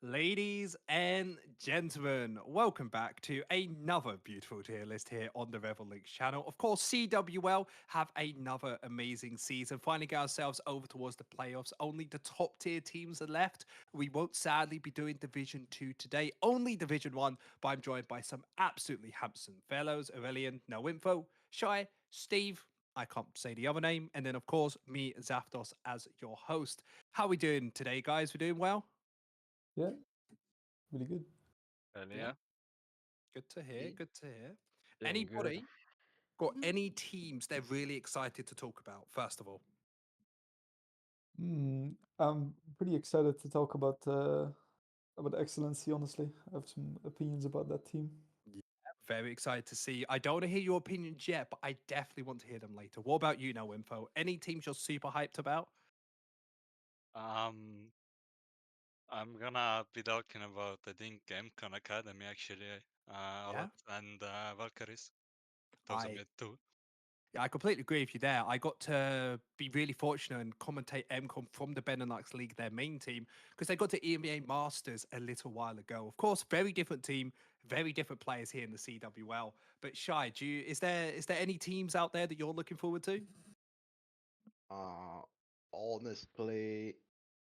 Ladies and gentlemen, welcome back to another beautiful tier list here on the Reval Lynx channel. Of course, CWL have another amazing season, finally get ourselves over towards the playoffs. Only the top tier teams are left. We won't sadly be doing Division 2 today, only Division 1, but I'm joined by some absolutely handsome fellows. Aurelian, no info. Shiy, Steve, I can't say the other name. And then, of course, me, Zathdos, as your host. How are we doing today, guys? We're doing well? Yeah, really good. And Yeah. yeah, Good to hear. Yeah. Good to hear. Doing good. Anybody got Mhm. any teams they're really excited to talk about? First of all, I'm pretty excited to talk about Excellency, honestly. I have some opinions about that team. yeah, very excited to see. I don't want to hear your opinions yet, but I definitely want to hear them later. What about you, No Info? Any teams you're super hyped about? um, I'm gonna be talking about I think mCon Academy actually a Yeah, lot, and Valkyries. Those are I my two. Yeah, I completely agree with you there. I got to be really fortunate and commentate mCon from the Benelux League, their main team, because they got to EMEA Masters a little while ago. Of course, very different team, very different players here in the CWL. But Shy, is there any teams out there that you're looking forward to? Uh, Honestly,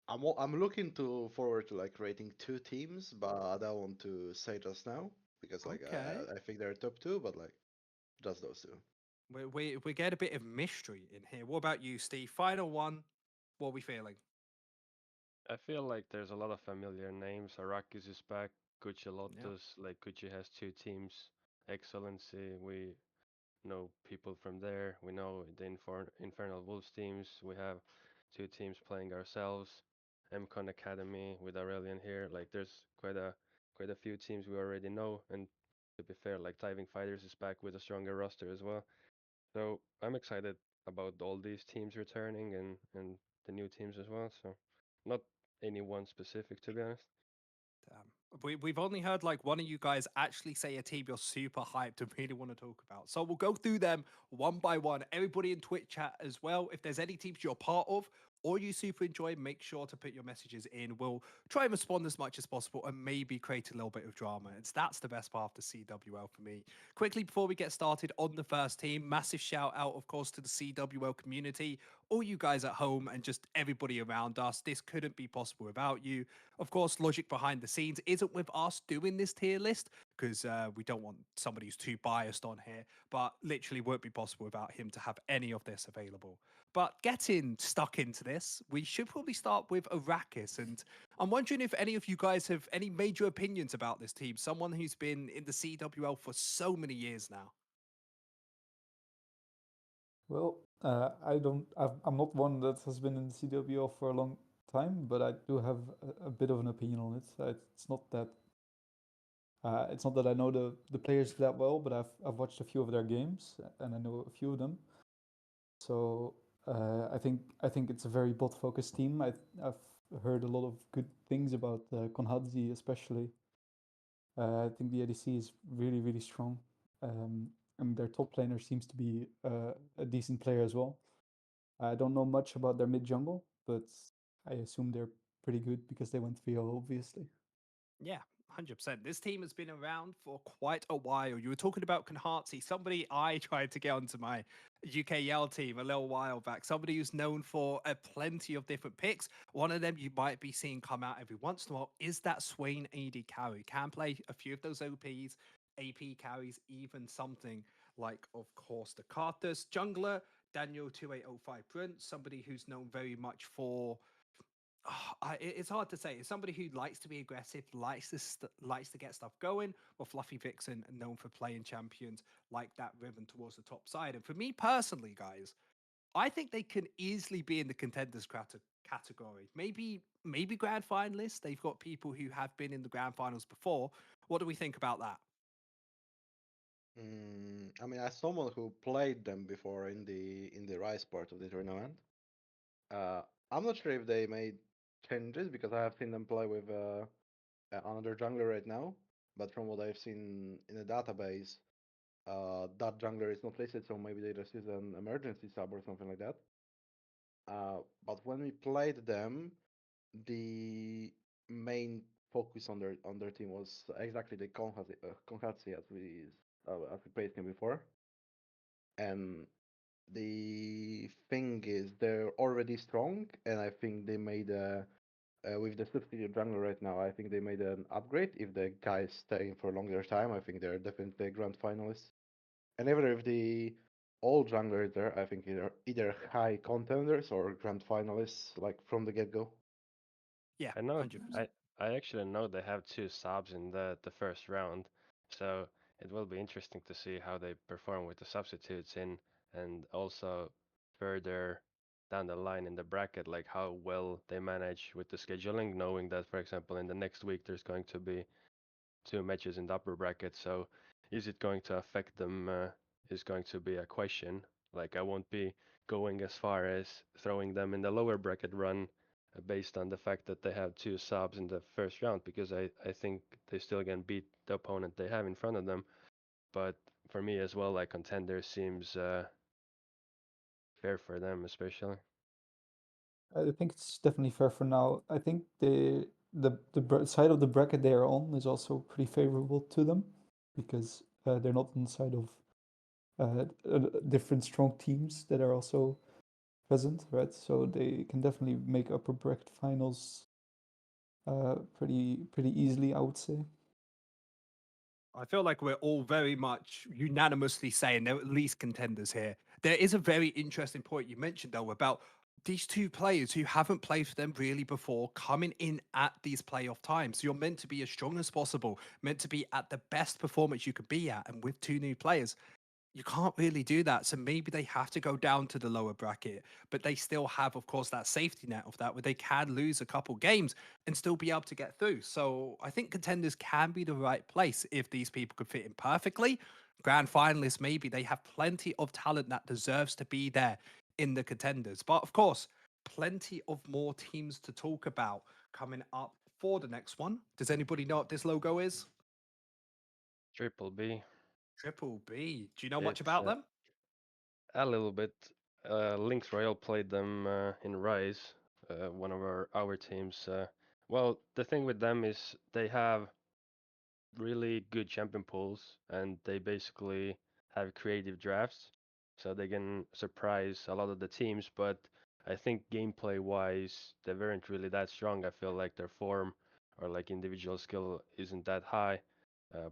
I'm looking to forward to like rating two teams, but I don't want to say just now because like Okay, I think they're top two, but like just those two. we get a bit of mystery in here. What about you, Steve? Final one. What are we feeling? I feel like there's a lot of familiar names. Arrakis is back. Chi Yeah. Lotus, like Chi has two teams. Excellency, we know people from there. We know the Infernal Wolves teams. We have two teams playing ourselves. mCon Academy with Aurelian here. Like there's quite a few teams we already know. And to be fair, like Tithing Fighters is back with a stronger roster as well. So I'm excited about all these teams returning and the new teams as well. So not any one specific, to be honest. We've only heard like one of you guys actually say a team you're super hyped and really want to talk about. So we'll go through them one by one. Everybody in Twitch chat as well. If there's any teams you're part of or you super enjoy, make sure to put your messages in. We'll try and respond as much as possible and maybe create a little bit of drama. That's the best part of the CWL for me. Quickly before we get started on the first team, massive shout out, of course, to the CWL community, all you guys at home and just everybody around us. This couldn't be possible without you. Of course, logic behind the scenes isn't with us doing this tier list because we don't want somebody who's too biased on here, but literally won't be possible without him to have any of this available. But getting stuck into this, we should probably start with Arrakis. And I'm wondering if any of you guys have any major opinions about this team, someone who's been in the CWL for so many years now. Well, I'm not one that has been in the CWL for a long time, but I do have a bit of an opinion on it. It's not that I know the players that well, but I've watched a few of their games and I know a few of them. So I think it's a very bot focused team. I've heard a lot of good things about Konhadzi especially. I think the ADC is really strong, and their top laner seems to be a decent player as well. I don't know much about their mid jungle, but I assume they're pretty good because they went VO, obviously. Yeah, 100%. This team has been around for quite a while. You were talking about Kanhatsi, somebody I tried to get onto my UKL team a little while back, somebody who's known for a plenty of different picks. One of them you might be seeing come out every once in a while is that Swain AD carry. Can play a few of those OPs, AP carries, even something like, of course, the Cartus jungler, Daniel 2805 Prince, somebody who's known very much for it's hard to say. It's somebody who likes to be aggressive, likes to get stuff going. Or Fluffy Vixen, known for playing champions like that ribbon towards the top side. And for me personally, guys, I think they can easily be in the contenders category. Maybe grand finalists. They've got people who have been in the grand finals before. What do we think about that? I mean, as someone who played them before in the Rise part of the tournament, I'm not sure if they made changes because I have seen them play with another jungler right now. But from what I've seen in the database, that jungler is not listed, so maybe they just use an emergency sub or something like that. But when we played them, the main focus on their team was exactly the Konhatsi as we praised him before. And the thing is, they're already strong, and I think they made a with the substitute jungler right now. I think they made an upgrade. If the guys stay for a longer time, I think they're definitely grand finalists. And even if the all junglers there, I think either high contenders or grand finalists, like from the get go. Yeah, I know 100%. I actually know they have two subs in the first round, so it will be interesting to see how they perform with the substitutes in, and also further down the line in the bracket, like how well they manage with the scheduling, knowing that, for example, in the next week there's going to be two matches in the upper bracket. So is it going to affect them? Is going to be a question. Like I won't be going as far as throwing them in the lower bracket run based on the fact that they have two subs in the first round, because I think they still can beat the opponent they have in front of them. But for me as well, like contender seems fair for them, especially. I think it's definitely fair for now. I think side of the bracket they are on is also pretty favorable to them because they're not inside of different strong teams that are also present, right? So they can definitely make upper bracket finals pretty easily, I would say. I feel like we're all very much unanimously saying they're at least contenders here. There is a very interesting point you mentioned, though, about these two players who haven't played for them really before coming in at these playoff times. You're meant to be as strong as possible, meant to be at the best performance you could be at. And with two new players, you can't really do that. So maybe they have to go down to the lower bracket, but they still have, of course, that safety net of that where they can lose a couple games and still be able to get through. So I think contenders can be the right place if these people could fit in perfectly. Grand finalists, maybe they have plenty of talent that deserves to be there in the contenders. But of course, plenty of more teams to talk about coming up for the next one. Does anybody know what this logo is? Triple B. Triple B. Do you know much It's about them? a little bit. Lynx Royal played them in Rise, one of our teams. Well, the thing with them is they have really good champion pools, and they basically have creative drafts, so they can surprise a lot of the teams. But I think gameplay wise, they weren't really that strong. I feel like their form or like individual skill isn't that high. Uh,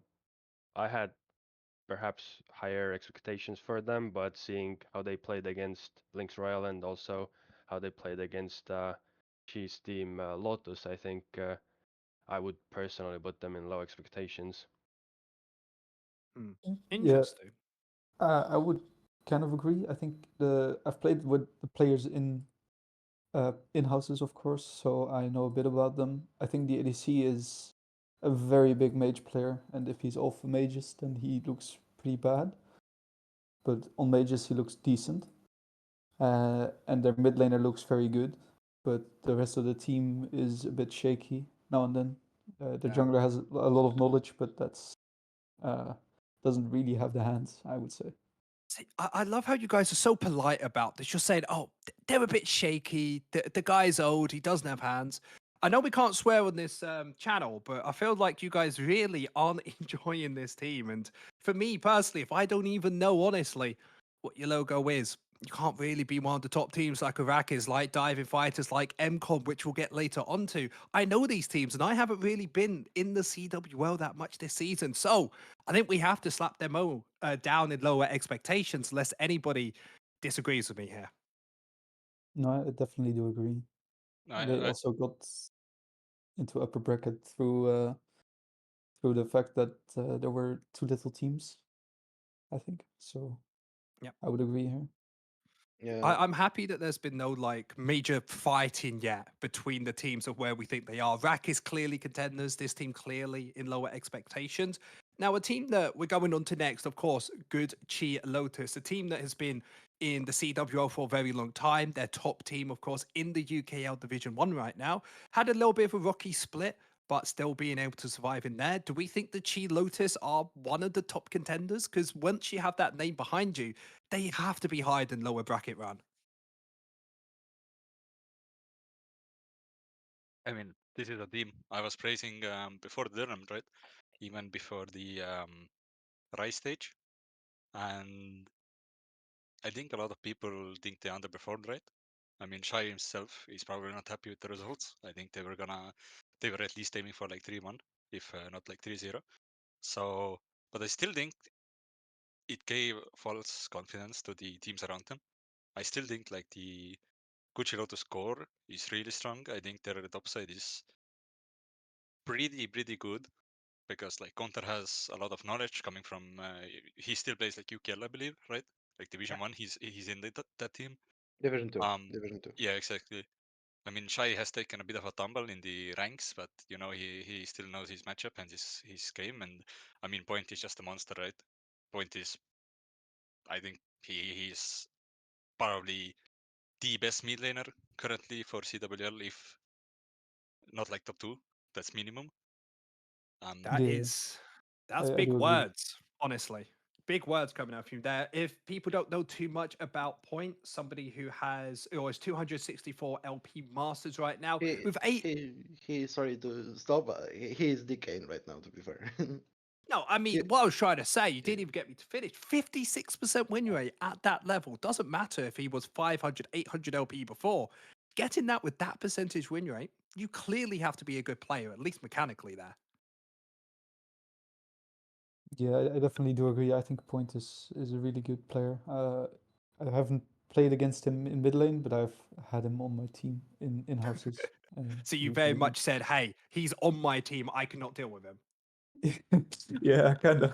I had perhaps higher expectations for them, but seeing how they played against Lynx Royal and also how they played against Chi's team Lotus, I think I would personally put them in low expectations. Hmm. Yeah, Interesting. I would kind of agree. I think I've played with the players in houses, of course, so I know a bit about them. I think the ADC is a very big mage player, and if he's off the mages, then he looks pretty bad. But on mages, he looks decent. And their mid laner looks very good, but the rest of the team is a bit shaky now and then. The Yeah. jungler has a lot of knowledge, but that's uh, doesn't really have the hands, I would say. See, I love how you guys are so polite about this. You're saying, oh, they're a bit shaky. The guy's old. He doesn't have hands. I know we can't swear on this channel, but I feel like you guys really aren't enjoying this team. And for me personally, if I don't even know, honestly, what your logo is, you can't really be one of the top teams like Iraqis, like Diving Fighters, like mCon, which we'll get later onto. I know these teams, and I haven't really been in the CWL that much this season. So I think we have to slap them all down in lower expectations, lest anybody disagrees with me here. No, I definitely do agree. They I also got into upper bracket through the fact that there were too little teams, I think. So Yeah. I would agree here. Yeah, I'm happy that there's been no like major fighting yet between the teams of where we think they are. Rack is clearly contenders. This team clearly in lower expectations. Now, a team that we're going on to next, of course, good Chi Lotus, a team that has been in the CWL for a very long time. Their top team, of course, in the UKL Division 1 right now. Had a little bit of a rocky split, but still being able to survive in there. Do we think the Chi Lotus are one of the top contenders? Because once you have that name behind you, they have to be higher than lower bracket run. I mean, this is a team I was praising before the tournament, right? Even before the Rise stage, and I think a lot of people think they underperformed, right? I mean, Shiy himself is probably not happy with the results. I think they were at least aiming for like 3-1, if not like 3-0. So, but I still think it gave false confidence to the teams around them. I still think like the Chi Lotus core is really strong. I think their top side is pretty good because like Counter has a lot of knowledge coming from. He still plays like UKL, I believe, right? Like Division One, he's in that team. Division 2. Um, Division 2. yeah, exactly. I mean, Shiy has taken a bit of a tumble in the ranks, but you know he still knows his matchup and his game. And I mean, Point is just a monster, right? Point is, I think he's probably the best mid laner currently for CWL, if not like top 2. That's minimum. That Yeah, is, that's I big do agree. words, honestly. Big words coming out from you there. If people don't know too much about Point, somebody who has or is 264 LP Masters right now He with eight. he. Sorry to stop. He is DKing right now. To be fair. No, I mean, He- what I was trying to say, you didn't even get me to finish. 56% win rate at that level. Doesn't matter if he was 500, 800 LP before. Getting that with that percentage win rate, you clearly have to be a good player, at least mechanically there. Yeah, I definitely do agree. I think Point is a really good player. I haven't played against him in mid lane, but I've had him on my team in houses. So you He's very very good. much said, hey, he's on my team. I cannot deal with him. Yeah, kind of.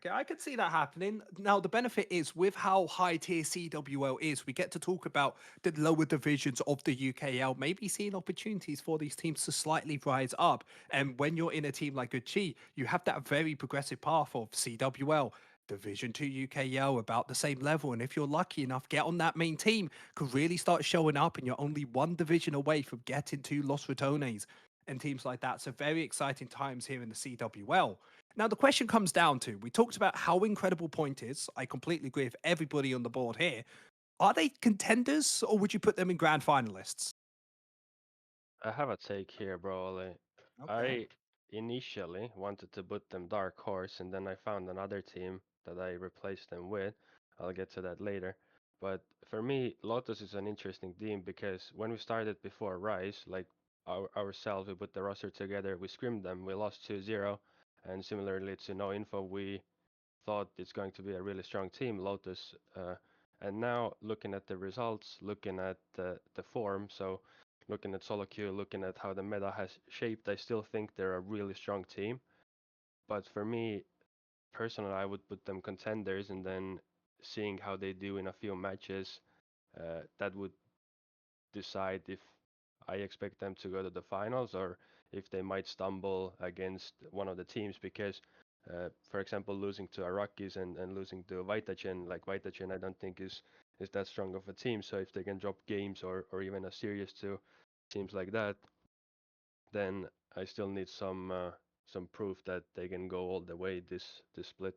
Yeah, I could see that happening. Now, the benefit is with how high tier CWL is, we get to talk about the lower divisions of the UKL, maybe seeing opportunities for these teams to slightly rise up. And when you're in a team like a Chi, you have that very progressive path of CWL, Division 2 UKL, about the same level. And if you're lucky enough, get on that main team, could really start showing up, and you're only one division away from getting to Los Ratones and teams like that. So, very exciting times here in the CWL. Now, the question comes down to we talked about how incredible Point is. I completely agree with everybody on the board here. Are they contenders or would you put them in grand finalists? I have a take here, bro. Oli. Okay. I initially wanted to put them dark horse, and then I found another team that I replaced them with. I'll get to that later. But for me, Lotus is an interesting team because when we started before Rise, like ourselves, we put the roster together, we scrimmed them, we lost 2-0, and similarly to No Info, we thought it's going to be a really strong team, Lotus. And now looking at the results, looking at the form, so looking at solo queue, looking at how the meta has shaped, I still think they're a really strong team. But for me, personally, I would put them contenders, and then seeing how they do in a few matches, that would decide if I expect them to go to the finals or if they might stumble against one of the teams because, for example, losing to Arakis and losing to Vitagen, like Vitagen, I don't think is that strong of a team. So if they can drop games or even a series to teams like that, then I still need some proof that they can go all the way this split.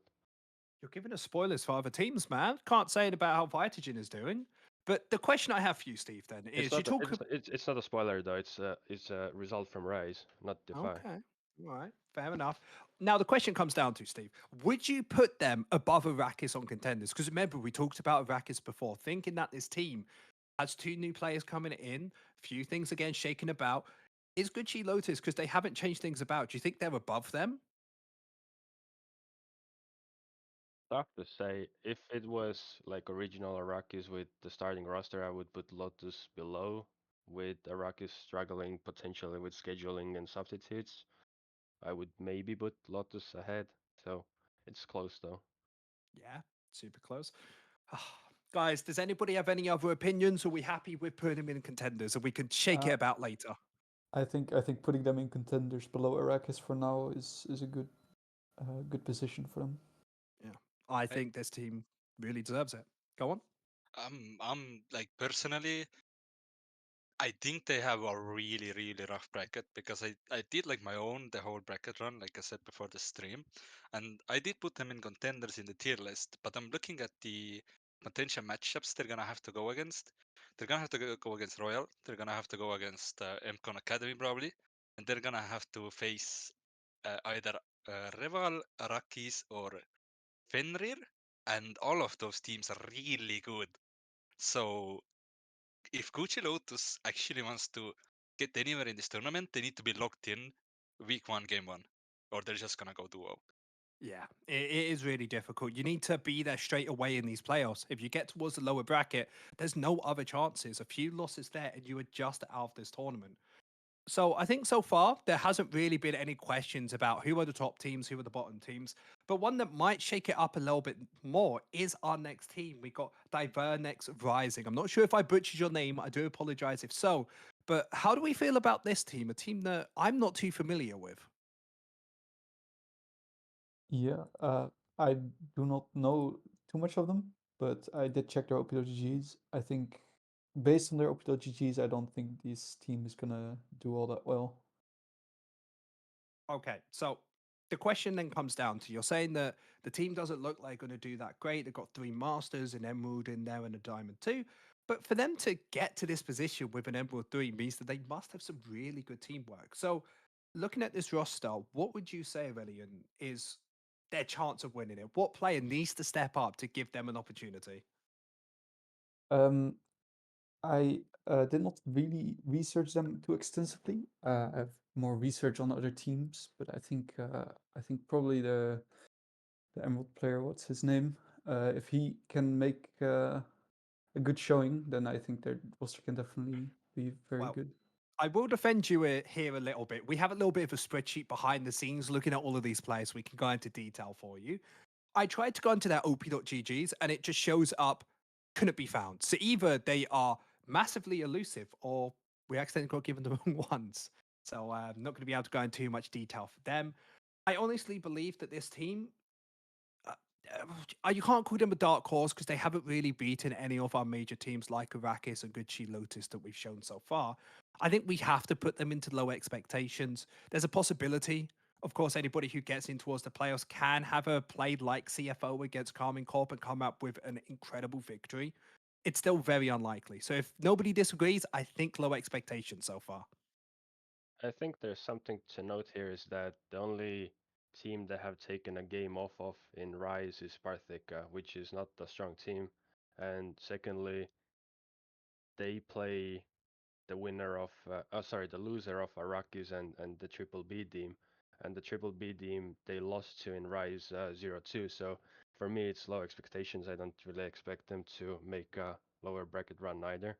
You're giving us spoilers for other teams, man. Can't say it about how Vitagen is doing. But the question I have for you, Steve, then It's is you not a, talk. it's not a spoiler though. It's a result from Rise, not Defy. Okay. All right. Fair enough. Now, the question comes down to, Steve, would you put them above Arrakis on contenders? Because remember, we talked about Arrakis before, thinking that this team has two new players coming in, few things again shaken about. Is good Chi Lotus because they haven't changed things about? Do you think they're above them? Tough to say. If it was like original Arrakis with the starting roster, I would put Lotus below. With Arrakis struggling potentially with scheduling and substitutes, I would maybe put Lotus ahead. So it's close though. Yeah, super close. Guys, does anybody have any other opinions? Are we happy with putting them in contenders and we can shake it Uh, about later? I think putting them in contenders below Arrakis for now is a good position for them. Yeah. I I, think this team really deserves it. Go on. I'm like personally, I think they have a really rough bracket because I did like my own the whole bracket run, like I said before the stream, and I did put them in contenders in the tier list. But I'm looking at the potential matchups they're gonna have to go against. they're gonna have to go against Royal. They're gonna have to go against mCon Academy probably, and they're gonna have to face either Reval, Arrakis, or Fenrir, and all of those teams are really good. So if Chi Lotus actually wants to get anywhere in this tournament, they need to be locked in week 1, game 1, or they're just gonna go duo. Yeah, it is really difficult. You need to be there straight away in these playoffs. If you get towards the lower bracket, there's no other chances. A few losses there, and you are just out of this tournament. So I think so far there hasn't really been any questions about who are the top teams, who are the bottom teams. But one that might shake it up a little bit more is our next team. We got Divernex Rising. I'm not sure if I butchered your name. I do apologize if so. But how do we feel about this team? A team that I'm not too familiar with. Yeah, I do not know too much of them, but I did check their OPWGs. I think based on their OPWGs, I don't think this team is gonna do all that well. Okay, so the question then comes down to you're saying that the team doesn't look like going to do that great. They've got 3 Masters, an Emerald in there, and a Diamond too. But for them to get to this position with an Emerald 3 means that they must have some really good teamwork. So, looking at this roster, what would you say, Aurelian, is their chance of winning it? What player needs to step up to give them an opportunity? Um, I did not really research them too extensively. I have more research on other teams, but I think probably the Emerald player, what's his name? If he can make a good showing, then I think their roster can definitely be very Well, good. I will defend you here a little bit. We have a little bit of a spreadsheet behind the scenes looking at all of these players. We can go into detail for you. I tried to go into their op.ggs and it just shows up, couldn't be found. So either they are massively elusive or we accidentally got given the wrong ones. So I'm not going to be able to go into too much detail for them. I honestly believe that this team, uh, you can't call them a dark horse because they haven't really beaten any of our major teams like Arrakis and good Chi Lotus that we've shown so far. I think we have to put them into low expectations. There's a possibility. Of course, anybody who gets in towards the playoffs can have a played like CFO against Carmine Corp and come up with an incredible victory. It's still very unlikely. So if nobody disagrees, I think low expectations so far. I think there's something to note here is that the only team that have taken a game off of in Rise is Sparthika, which is not a strong team. And secondly, they play the winner of, the loser of Arrakis and the Triple B team. And the Triple B team they lost to in Rise 0-2. So for me, it's low expectations. I don't really expect them to make a lower bracket run either.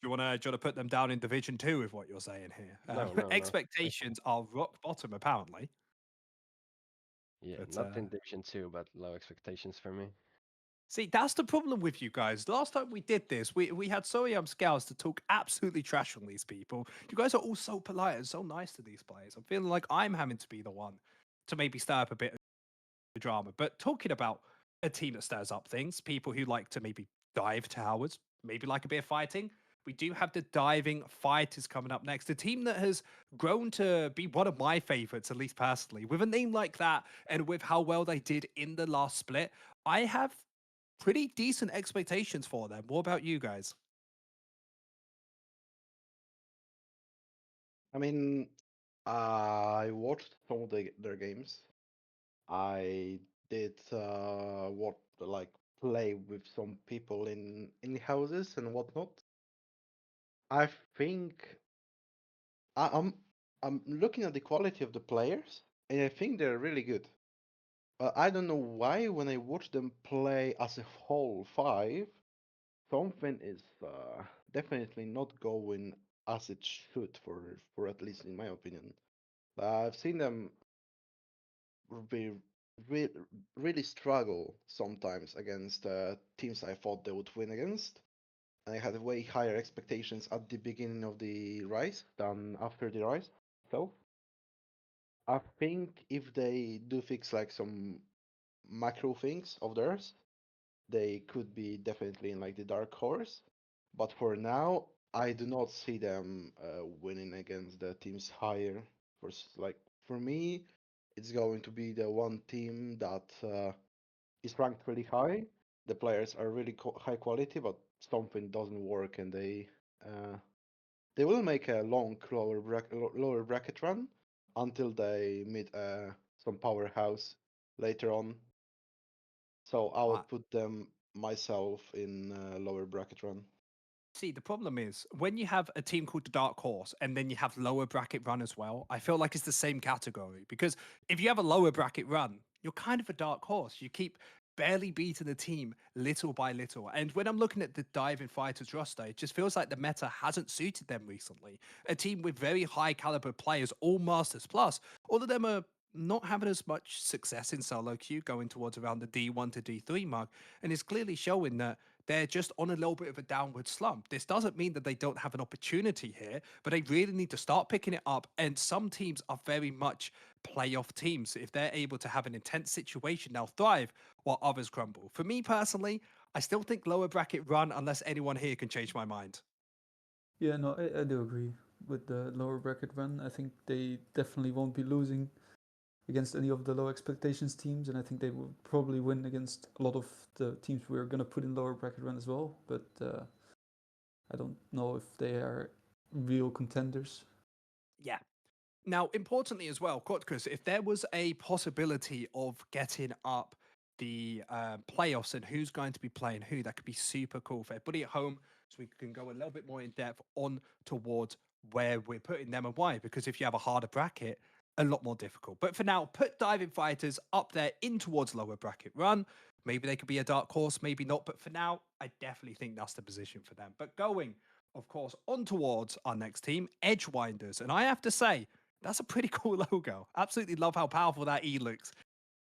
Do you want to put them down in Division Two with what you're saying here? No. Expectations are rock bottom, apparently. Yeah, But not in Division 2, but low expectations for me. see, that's the problem with you guys. Last time we did this, we had Soyam Scouts to talk absolutely trash on these people. You guys are all so polite and so nice to these players. I'm feeling like I'm having to be the one to maybe stir up a bit of drama. But talking about a team that stirs up things, people who like to maybe dive towers, maybe like a bit of fighting. We do have the diving fighters coming up next. A team that has grown to be one of my favorites, at least personally. With a name like that and with how well they did in the last split, I have pretty decent expectations for them. What about you guys? I mean, I watched some of their games. I did what like play with some people in houses and whatnot. I think I, I'm I'm looking at the quality of the players, and I think they're really good. But I don't know why when I watch them play as a whole five, something is definitely not going as it should for at least in my opinion. I've seen them be re- really struggle sometimes against teams I thought they would win against. I had way higher expectations at the beginning of the rise than after the rise. So I think if they do fix like some macro things of theirs, they could be definitely in like the dark horse. But for now, I do not see them winning against the teams higher. Like for me, it's going to be the one team that is ranked really high. The players are really high quality, but something doesn't work and they will make a long lower bracket run until they meet some powerhouse later on. So I I, would put them myself in lower bracket run. See, the problem is when you have a team called the Dark Horse and then you have lower bracket run as well, I feel like it's the same category because if you have a lower bracket run, you're kind of a dark horse. You keep barely beating the team little by little. And when I'm looking at the Diving Fighters roster, it just feels like the meta hasn't suited them recently. A team with very high caliber players, all Masters Plus, all of them are not having as much success in solo queue, going towards around the D1 to D3 mark. And it's clearly showing that they're just on a little bit of a downward slump. This doesn't mean that they don't have an opportunity here, but they really need to start picking it up. And some teams are very much playoff teams. If they're able to have an intense situation, they'll thrive while others crumble. For me personally, I still think lower bracket run unless anyone here can change my mind. Yeah, no, I do agree with the lower bracket run. I think they definitely won't be losing against any of the low expectations teams, and I think they will probably win against a lot of the teams we're gonna put in lower bracket run as well. But I don't know if they are real contenders. Yeah. Now, importantly as well, Kotkos, if there was a possibility of getting up the playoffs and who's going to be playing who, that could be super cool for everybody at home. So we can go a little bit more in depth on towards where we're putting them and why. Because if you have a harder bracket, a lot more difficult. But for now, put Diving Fighters up there in towards lower bracket run. Maybe they could be a dark horse, maybe not. But for now, I definitely think that's the position for them. But going, of course, on towards our next team, Edgewinders. And I have to say, that's a pretty cool logo. Absolutely love how powerful that E looks.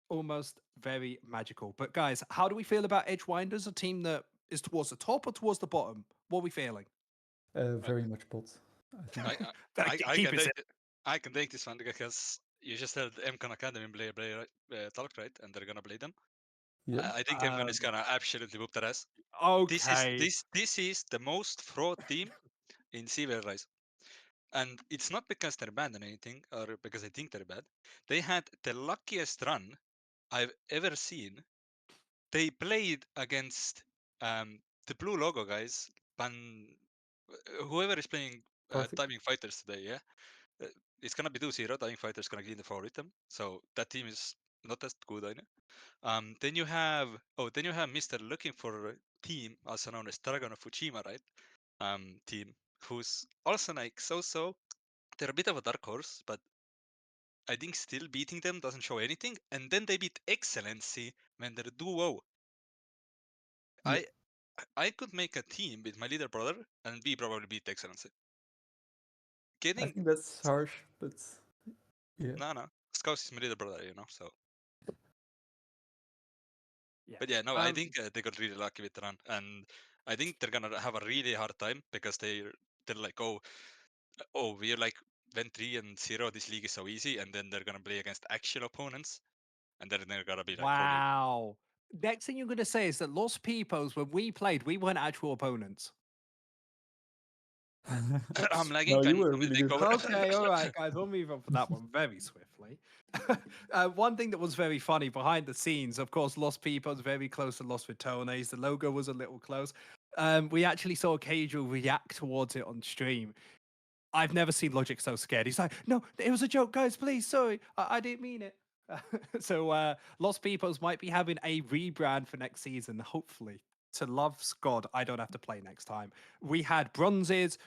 Almost very magical. But guys, how do we feel about Edgewinders? A team that is towards the top or towards the bottom? What are we feeling? Very much bot, I think. I Keep can it take simple. I can take this one because you just said mCon Academy play talk, right? And they're gonna play them. Yeah. I think mCon is gonna absolutely whoop their ass. Okay. This is the most fraud team in CWL Rise. And it's not because they're bad or anything, or because I think they're bad. They had the luckiest run I've ever seen. They played against the blue logo guys, whoever is playing Perfect. Diving Fighters today, yeah? Uh, it's gonna be 2-0. Diving Fighters gonna clean the favoritism. So that team is not as good, I know. Then you have Mr. Looking for team, also known as Dragon of Fukushima, right? Team who's also like so. They're a bit of a dark horse, but I think still beating them doesn't show anything. And then they beat Excellency when they're duo. Yeah. I could make a team with my little brother and we probably beat Excellency. I Getting think that's harsh, but yeah. no. Scouse is my little brother, you know. So, Yeah. but yeah, no, I think they got really lucky with the run, and I think they're gonna have a really hard time because they're like, we're like went 3-0. This league is so easy, and then they're gonna play against actual opponents, and then they're gonna be like, holy. Wow. Next thing you're going to say is that Los Pipos, when we played, we weren't actual opponents. I'm lagging. No, you Can were somebody really take good. over? Okay, all right, guys, we'll move on from that one very swiftly. One thing that was very funny behind the scenes, of course, Lost People's very close to Lost Ritones. The logo was a little close. We actually saw Casual react towards it on stream. I've never seen Logic so scared. He's like, no, it was a joke, guys, please, sorry, I didn't mean it. So Lost Peoples might be having a rebrand for next season, hopefully. To love's God, I don't have to play next time. We had bronzes,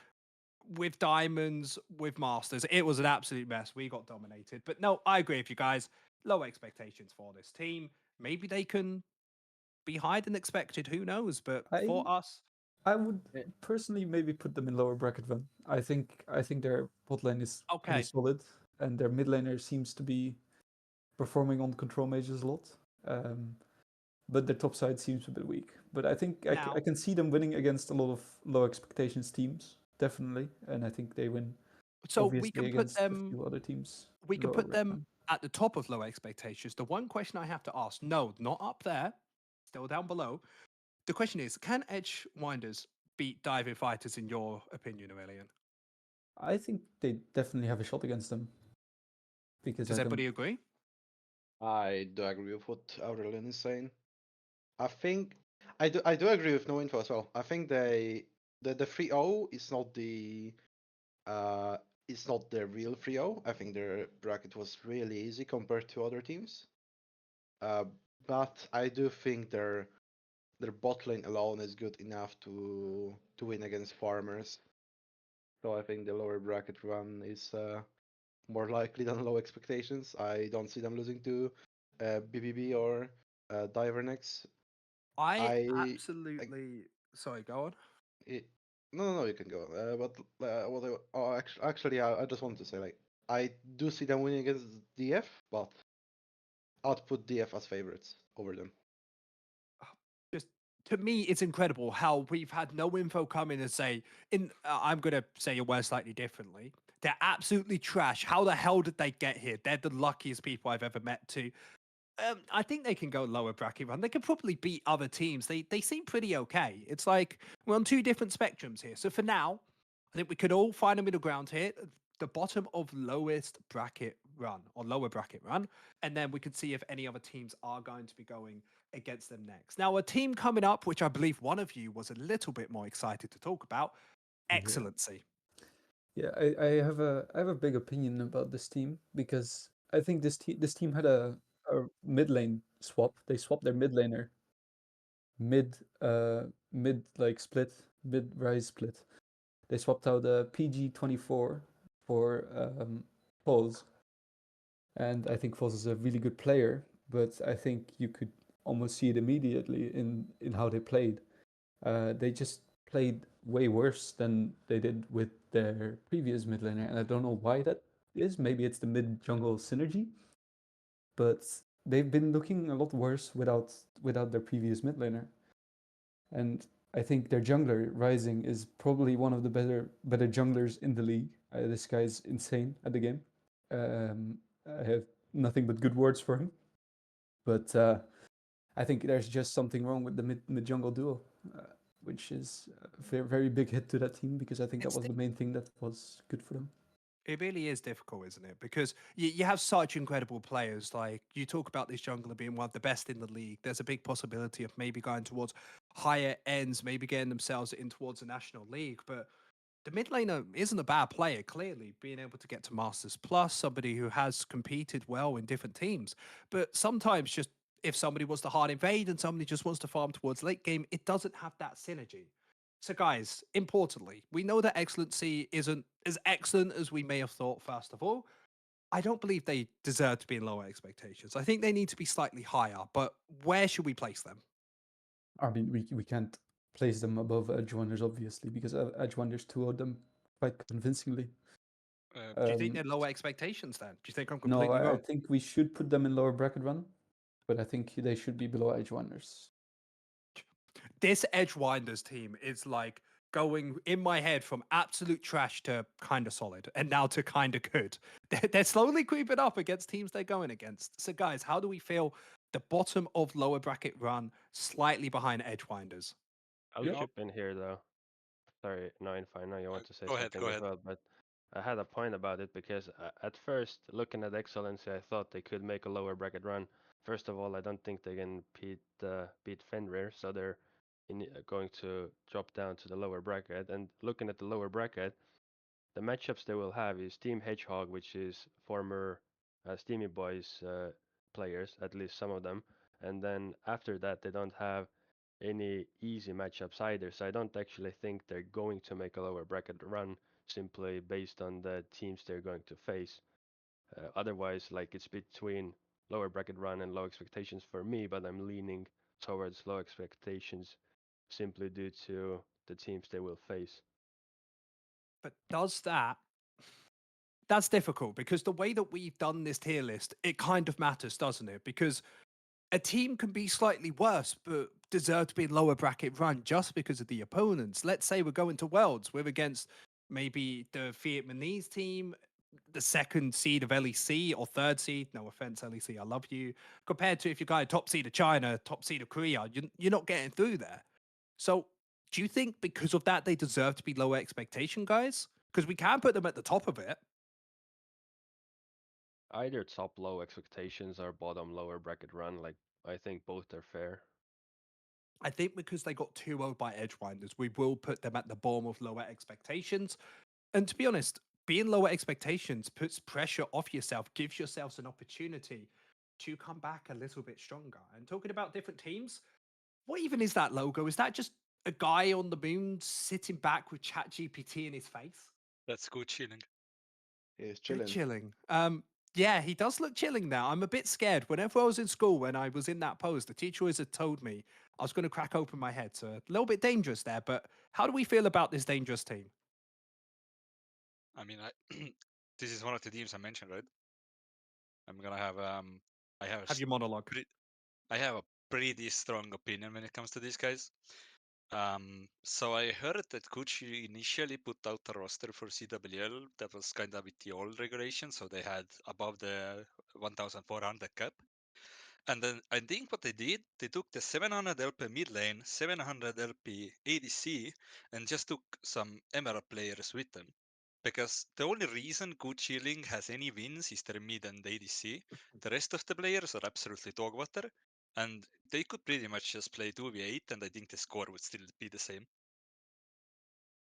with diamonds, with masters. It was an absolute mess. We got dominated. But no, I agree with you guys. Low expectations for this team. Maybe they can be higher than expected. Who knows? But for us, I would personally maybe put them in lower bracket run. I think their bot lane is pretty okay. solid, and their mid laner seems to be performing on control mages a lot. But their top side seems a bit weak. But I think I can see them winning against a lot of low expectations teams, definitely. And I think they win So obviously we can put against a them. few other teams. We can lower put rank them than. at the top of low expectations. The one question I have to ask, no, not up there, still down below. The question is, can Edge Winders beat Diving Fighters in your opinion, Aurelian? I think they definitely have a shot against them. Because Does I don't. everybody agree? I do agree with what Aurelian is saying. I think I do agree with no info as well. I think the 3-0 is not the it's not their real 3-0. I think their bracket was really easy compared to other teams. Uh, but I do think their bot lane alone is good enough to win against farmers. So I think the lower bracket run is more likely than low expectations. I don't see them losing to BBB or Divernex. I I absolutely. Sorry, go on. it, no, you can go. But what actually, I just wanted to say, like, I do see them winning against DF, but I'd put DF as favorites over them. Just to me, it's incredible how we've had no info come in and say, I'm going to say your word slightly differently. They're absolutely trash. How the hell did they get here? They're the luckiest people I've ever met to. I think they can go lower bracket run. They can probably beat other teams. They seem pretty okay. It's like we're on two different spectrums here. So for now, I think we could all find a middle ground here. The bottom of lowest bracket run or lower bracket run, and then we could see if any other teams are going to be going against them next. Now, a team coming up, which I believe one of you was a little bit more excited to talk about, Excellency. Yeah, I have a big opinion about this team because I think this team had a mid lane swap. They swapped their mid laner mid like split, mid rise split. They swapped out a PG-24 for Foles, and I think Foles is a really good player. But I think you could almost see it immediately in how they played. They just played way worse than they did with their previous mid laner, and I don't know why that is. Maybe it's the mid jungle synergy, but they've been looking a lot worse without their previous mid laner. And I think their jungler Rising is probably one of the better junglers in the league. This guy's insane at the game. I have nothing but good words for him. But I think there's just something wrong with the mid jungle duo, which is a very big hit to that team because I think that It's was the main thing that was good for them. It really is difficult, isn't it? Because you have such incredible players. Like you talk about this jungler being one of the best in the league. There's a big possibility of maybe going towards higher ends, maybe getting themselves in towards a national league. But the mid laner isn't a bad player, clearly, being able to get to Masters Plus, somebody who has competed well in different teams. But sometimes just if somebody wants to hard invade and somebody just wants to farm towards late game, it doesn't have that synergy. So, guys, importantly, we know that Excellency isn't as excellent as we may have thought, first of all. I don't believe they deserve to be in lower expectations. I think they need to be slightly higher, but where should we place them? I mean, we can't place them above Edge Wonders, obviously, because Edge Wonders two of them quite convincingly. Do you think they're lower expectations then? Do you think I'm No, completely I wrong? think we should put them in lower bracket run, but I think they should be below Edge Wonders. This Edgewinders team is like going in my head from absolute trash to kind of solid and now to kind of good. They're slowly creeping up against teams they're going against. So, guys, how do we feel the bottom of lower bracket run slightly behind Edgewinders? I'll Yeah. chip in here though. Sorry, no, I know you want to say Go ahead, something go as ahead. well, but I had a point about it because at first, looking at Excellency, I thought they could make a lower bracket run. First of all, I don't think they can beat Fenrir, so they're going to drop down to the lower bracket. And looking at the lower bracket, the matchups they will have is Team Hedgehog, which is former Steamy Boys players, at least some of them. And then after that, they don't have any easy matchups either. So I don't actually think they're going to make a lower bracket run simply based on the teams they're going to face. Otherwise, like it's between lower bracket run and low expectations for me, but I'm leaning towards low expectations simply due to the teams they will face. But does that that's difficult because the way that we've done this tier list, it kind of matters, doesn't it? Because a team can be slightly worse, but deserve to be in lower bracket run just because of the opponents. Let's say we're going to Worlds, we're against maybe the Vietnamese team, the second seed of LEC or third seed. No offense, LEC, I love you. Compared to if you're going top seed of China, top seed of Korea, you're not getting through there. So, do you think because of that they deserve to be lower expectation, guys? Because we can put them at the top of it. Either top low expectations or bottom lower bracket run. Like I think both are fair. I think because they got 2-0 by Edgewinders, we will put them at the bottom of lower expectations. And to be honest, being lower expectations puts pressure off yourself, gives yourselves an opportunity to come back a little bit stronger. And talking about different teams, what even is that logo? Is that just a guy on the moon sitting back with ChatGPT in his face? That's good chilling. He's Good chilling. chilling. Yeah, he does look chilling now. I'm a bit scared. Whenever I was in school, when I was in that pose, the teacher always had told me I was going to crack open my head. So a little bit dangerous there. But how do we feel about this dangerous team? I mean, this is one of the teams I mentioned, right? I'm gonna have I have a Have your monologue. I have a pretty strong opinion when it comes to these guys. So I heard that Gucci initially put out a roster for CWL that was kind of with the old regulation, so they had above the 1,400 cap. And then I think what they did, they took the 700 LP mid lane, 700 LP ADC, and just took some Emerald players with them. Because the only reason Good Chilling has any wins is their mid and ADC. The rest of the players are absolutely dog water, and they could pretty much just play 2v8, and I think the score would still be the same.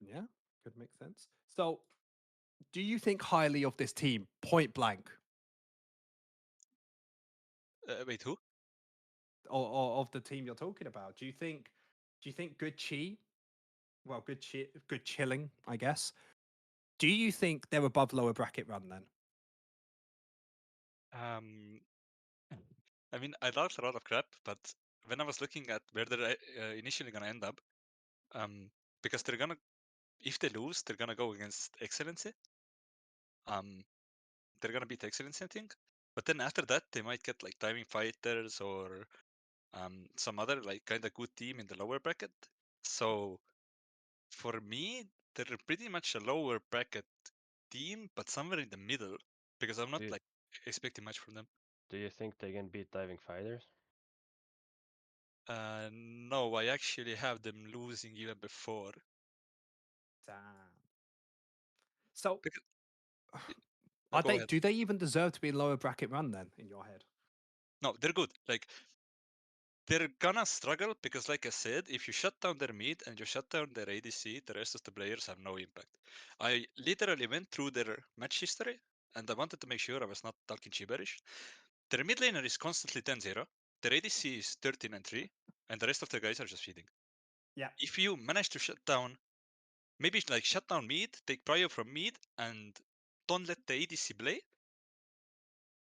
Yeah, could make sense. So, do you think highly of this team, point blank, Wait, who? or of the team you're talking about? Do you think good chi, well, good chilling, I guess. Do you think they're above lower bracket run then? Um, I mean, I lost a lot of crap, but when I was looking at where they're initially gonna end up, because they're gonna, if they lose, they're gonna go against Excellency. They're gonna beat Excellency, I think. But then after that, they might get like Diving Fighters or some other like kind of good team in the lower bracket. So for me, they're pretty much a lower bracket team, but somewhere in the middle, because I'm not Do you, like expecting much from them. do you think they can beat Diving Fighters? No, I actually have them losing even before. Damn. So, Because, are go they? ahead. Do they even deserve to be in lower bracket run then? In your head? No, they're good. Like they're gonna struggle because, like I said, if you shut down their mid and you shut down their ADC, the rest of the players have no impact. I literally went through their match history and I wanted to make sure I was not talking gibberish. Their mid laner is constantly 10-0, their ADC is 13-3, and the rest of the guys are just feeding. Yeah. If you manage to shut down, maybe like shut down mid, take prio from mid, and don't let the ADC play,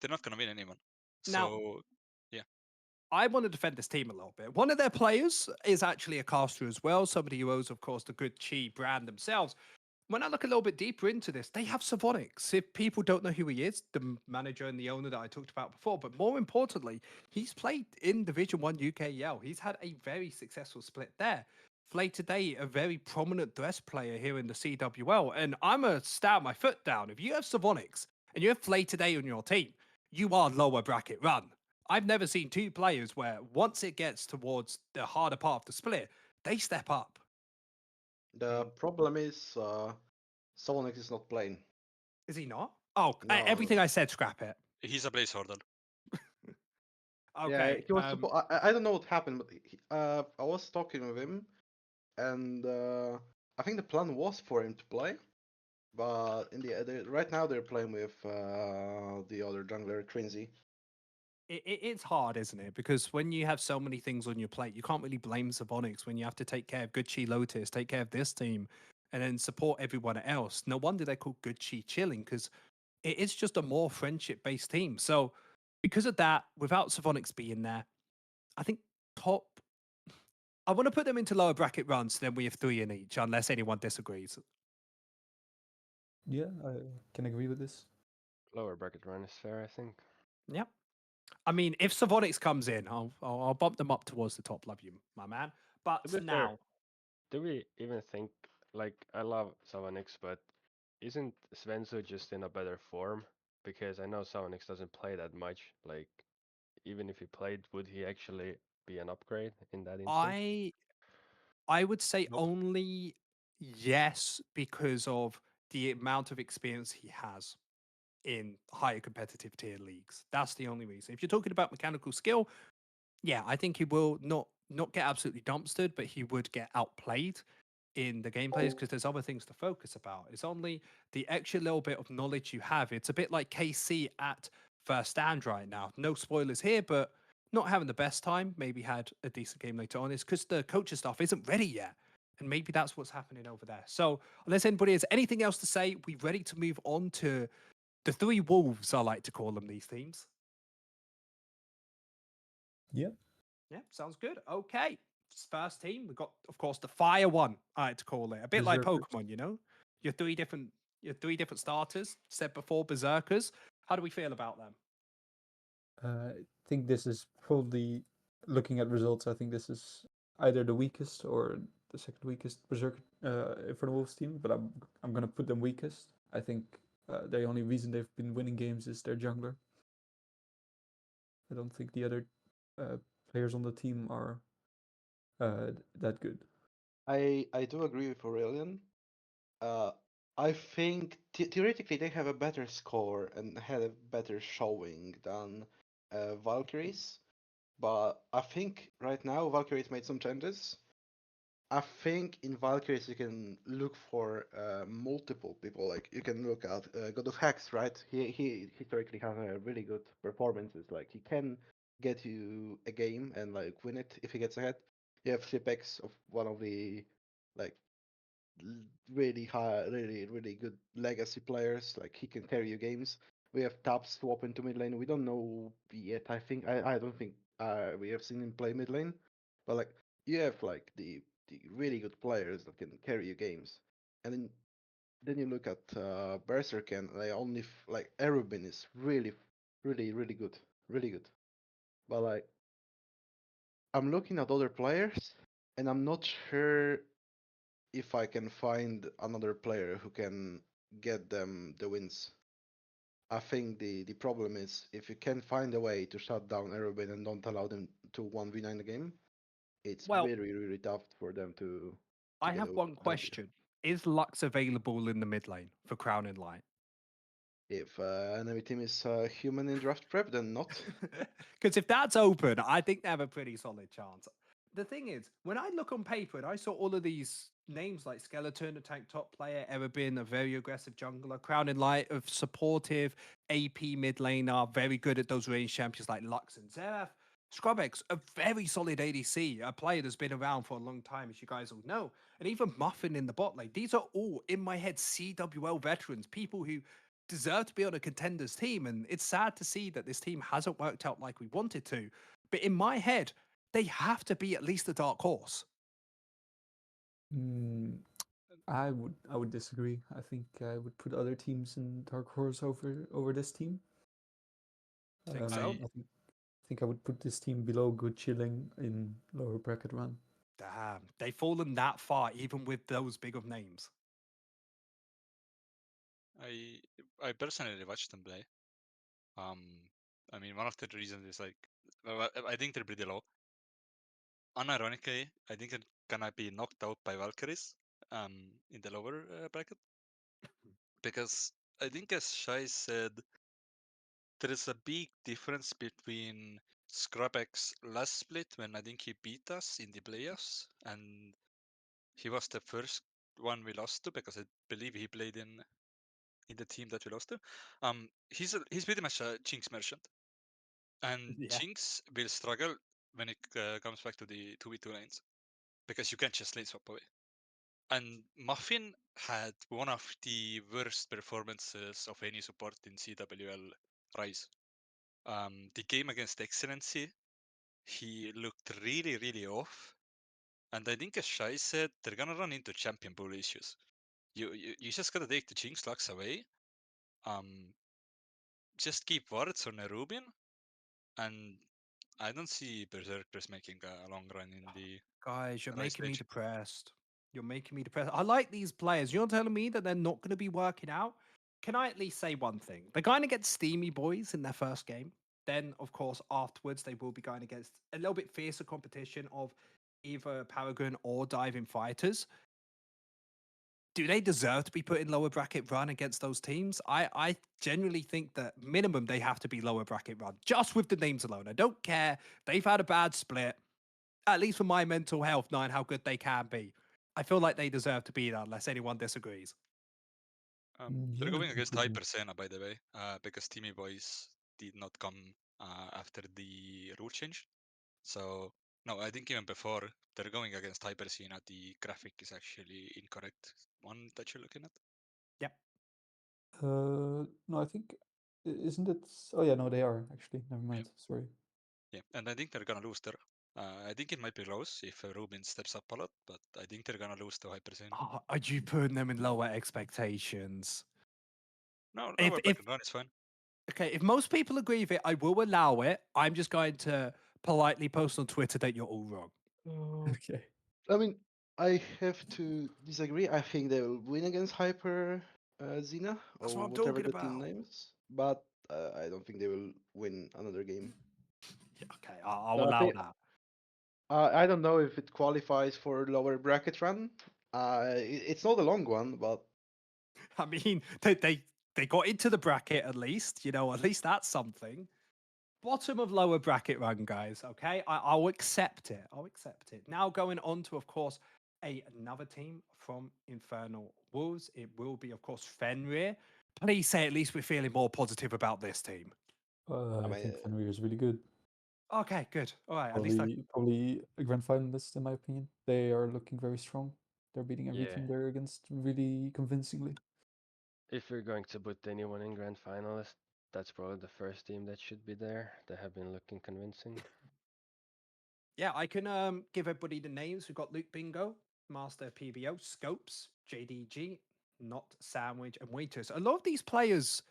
they're not gonna win anyone. Now, So, yeah. I want to defend this team a little bit. One of their players is actually a caster as well, somebody who owes, of course, the good Chi brand themselves. When I look a little bit deeper into this, they have Savonix. If people don't know who he is, the manager and the owner that I talked about before, but more importantly, he's played in Division 1 UKL. He's had a very successful split there. Flay today, a very prominent dress player here in the CWL. And I'm a stab my foot down. If you have Savonix and you have Flay today on your team, you are lower bracket run. I've never seen two players where once it gets towards the harder part of the split, they step up. The problem is Solonix is not playing. Is he not? Oh, No. everything I said, scrap it. He's a placeholder. Yeah, Okay. he was. I don't know what happened, but I was talking with him, and I think the plan was for him to play, but in right now they're playing with the other jungler, Trinzy. It's hard, isn't it? Because when you have so many things on your plate, you can't really blame Sabonics when you have to take care of good Chi Lotus, take care of this team, and then support everyone else. No wonder they're called Good Chi Chilling, because it is just a more friendship based team. So, because of that, without Savonics being there, I think top. I want to put them into lower bracket runs, then we have 3 in each, unless anyone disagrees. Yeah, I can agree with this. Lower bracket run is fair, I think. Yep. I mean, if Savonics comes in, I'll bump them up towards the top. Love you, my man. But To be fair, now, do we even think, like, I love Savanix, but isn't Svenzo just in a better form? Because I know Savanix doesn't play that much. Like, even if he played, would he actually be an upgrade in that instance? I would say Nope. only yes because of the amount of experience he has in higher competitive tier leagues. That's the only reason. If you're talking about mechanical skill, yeah, I think he will not not get absolutely dumpstered, but he would get outplayed in the gameplays because there's other things to focus about. It's only the extra little bit of knowledge you have. It's a bit like KC at first stand right now. No spoilers here, but not having the best time. Maybe had a decent game later on. It's because the coaching staff isn't ready yet. And maybe that's what's happening over there. So, unless anybody has anything else to say, we're ready to move on to the three wolves, I like to call them, these teams. Yeah. Yeah, sounds good. Okay. First team, we've got, of course, the fire one, I like to call it. A bit like Berserkers. Pokemon, you know? Your three different starters, said before, Berserkers. How do we feel about them? I think this is probably, looking at results, I think this is either the weakest or the second weakest Berserker for the Wolves team, but I'm gonna put them weakest. I think the only reason they've been winning games is their jungler. I don't think the other players on the team are that good. I do agree with Aurelian. I think theoretically they have a better score and had a better showing than Valkyries, but I think right now Valkyries made some changes. I think in Valkyries you can look for multiple people. Like you can look at God of Hex, right? He historically has really good performances. Like he can get you a game and like win it if he gets ahead. You have Shipex of one of the like really high, really good legacy players. Like he can carry you games. We have Tab swap into mid lane. We don't know yet. I don't think we have seen him play mid lane, but like you have like the really good players that can carry you games, and then you look at Berserk and they only like Erubin is really good, really good. But like I'm looking at other players, and I'm not sure if I can find another player who can get them the wins. I think the problem is if you can find a way to shut down Aerobin and don't allow them to 1v9 the game, it's Well, really tough for them to I get have a one W. question. Is Lux available in the mid lane for Crown and Light? If enemy team is human in draft prep, then not. Because if that's open, I think they have a pretty solid chance. The thing is, when I look on paper and I saw all of these names like Skeleton, a tank top player, Erebin, a very aggressive jungler, Crown in Light, of supportive AP mid laner, very good at those range champions like Lux and Zeraf. Scrubbex, a very solid ADC, a player that's been around for a long time, as you guys all know. And even Muffin in the bot lane. These are all, in my head, CWL veterans, people who deserve to be on a contenders team. And it's sad to see that this team hasn't worked out like we wanted to. But in my head, they have to be at least a dark horse. Mm, I would disagree. I think I would put other teams in dark horse over this team. Think so? I think I would put this team below good chilling in lower bracket run. Damn, they've fallen that far, even with those big of names. I personally watched them play. I mean, one of the reasons is like, well, I think they're pretty low. Unironically, I think they're gonna be knocked out by Valkyries in the lower bracket because I think, as Shai said, there is a big difference between Scrubbex last split when I think he beat us in the playoffs, and he was the first one we lost to because I believe he played in the team that we lost to. He's pretty much a Jinx merchant, and Yeah. Jinx will struggle when it comes back to the 2v2 lanes because you can't just lane swap away. And Muffin had one of the worst performances of any support in CWL Rise. The game against Excellency, he looked really off. And I think, as Shai said, they're gonna run into champion pool issues. You just gotta take the Jinx Lux away. Just keep wards on a Rubin, and I don't see Berserkers making a long run in the Guys, you're Rise making me stage. depressed. You're making me depressed. I like these players. You're telling me that they're not going to be working out? Can I at least say one thing? They're going to get steamy boys in their first game. Then, of course, afterwards, they will be going against a little bit fiercer competition of either Paragon or Diving Fighters. Do they deserve to be put in lower bracket run against those teams? I genuinely think that minimum they have to be lower bracket run, just with the names alone. I don't care. They've had a bad split. at least for my mental health, knowing how good they can be. I feel like they deserve to be there unless anyone disagrees. They're Yeah, going I against agree. Hyper Sena, by the way, because Timmy Boys did not come after the rule change. So, no, I think even before they're going against Hyper Sena, the graphic is actually incorrect. One that you're looking at. Yep. No, I think isn't it? Oh yeah, no, they are actually. Never mind. Sorry. Yeah, and I think they're gonna lose there. I think it might be close if Rubin steps up a lot, but I think they're gonna lose to Hyper Sena. Oh, are you putting them in lower expectations? No, If lower if bracket run is fine. okay, if most people agree with it, I will allow it. I'm just going to politely post on Twitter that you're all wrong. Okay. I mean, I have to disagree. I think they will win against Hyper Xena That's or what I'm whatever talking the team about. name is, but I don't think they will win another game. Yeah, okay, I'll So I allow think that. I don't know if it qualifies for lower bracket run. It's not a long one, but I mean, they got into the bracket at least. You know, at least that's something. Bottom of lower bracket run, guys. Okay, I'll accept it. I'll accept it. Now going on to, of course, another team from Infernal Wolves. It will be, of course, Fenrir. Please say at least we're feeling more positive about this team. I I mean, think Fenrir is really good. Okay, good. All right, at least I Probably a grand finalist in my opinion. They are looking very strong. They're beating every Yeah. team they're against really convincingly. If you're going to put anyone in grand finalist, that's probably the first team that should be there. They have been looking convincing. Yeah, I can give everybody the names. We've got Luke Bingo, Master PBO, Scopes, JDG, Not Sandwich, and Waiters. A lot of these players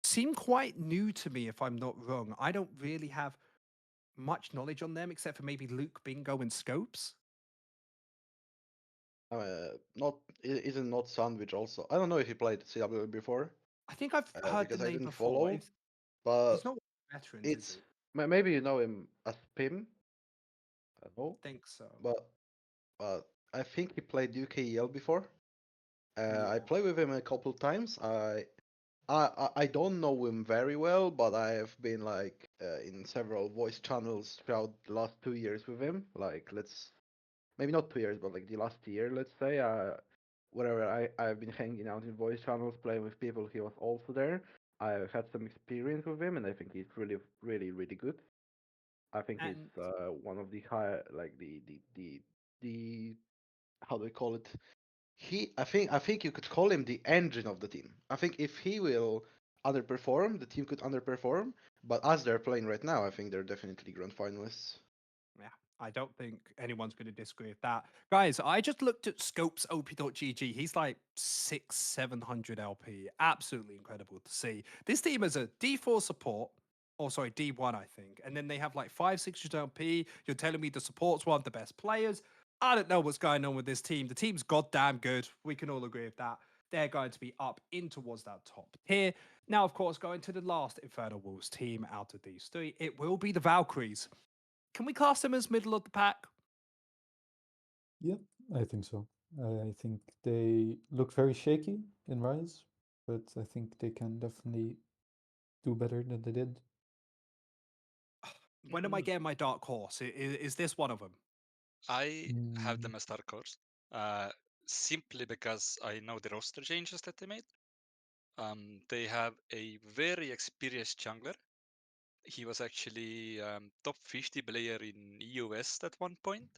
seem quite new to me, if I'm not wrong. I don't really have much knowledge on them except for maybe Luke Bingo and Scopes. not isn't not Sandwich also. I don't know if he played CWL before I think I've heard the because I name didn't before. follow, He's but not veterans, is it's he? maybe you know him as Pim. I don't know, Think so. but I think he played UKEL before. Yeah. I played with him a couple times. I don't know him very well, but I have been like in several voice channels throughout the last 2 years with him. Like let's maybe not 2 years, but like the last year, let's say. Wherever I've been hanging out in voice channels, playing with people, he was also there. I've had some experience with him, and I think he's really, really, really good. I think he's And one of the high, like the how do I call it? I think you could call him the engine of the team. I think if he will underperform, the team could underperform. But as they're playing right now, I think they're definitely grand finalists. yeah, I don't think anyone's going to disagree with that. Guys, I just looked at Scopes OP.gg. He's like 700 LP. Absolutely incredible to see. This team is a D4 support. Oh, sorry, D1, I think. And then they have like 600 LP. You're telling me the support's one of the best players. I don't know what's going on with this team. The team's goddamn good. We can all agree with that. They're going to be up in towards that top tier. Now, of course, going to the last Infernal Wolves team out of these three, it will be the Valkyries. Can we class them as middle of the pack? Yep, I think so. I think they look very shaky in Rise, but I think they can definitely do better than they did. When am I getting my dark horse? Is this one of them? I have Mm, them as dark horse, uh, simply because I know the roster changes that they made. They have a very experienced jungler. He was actually top 50 player in EU West at one point,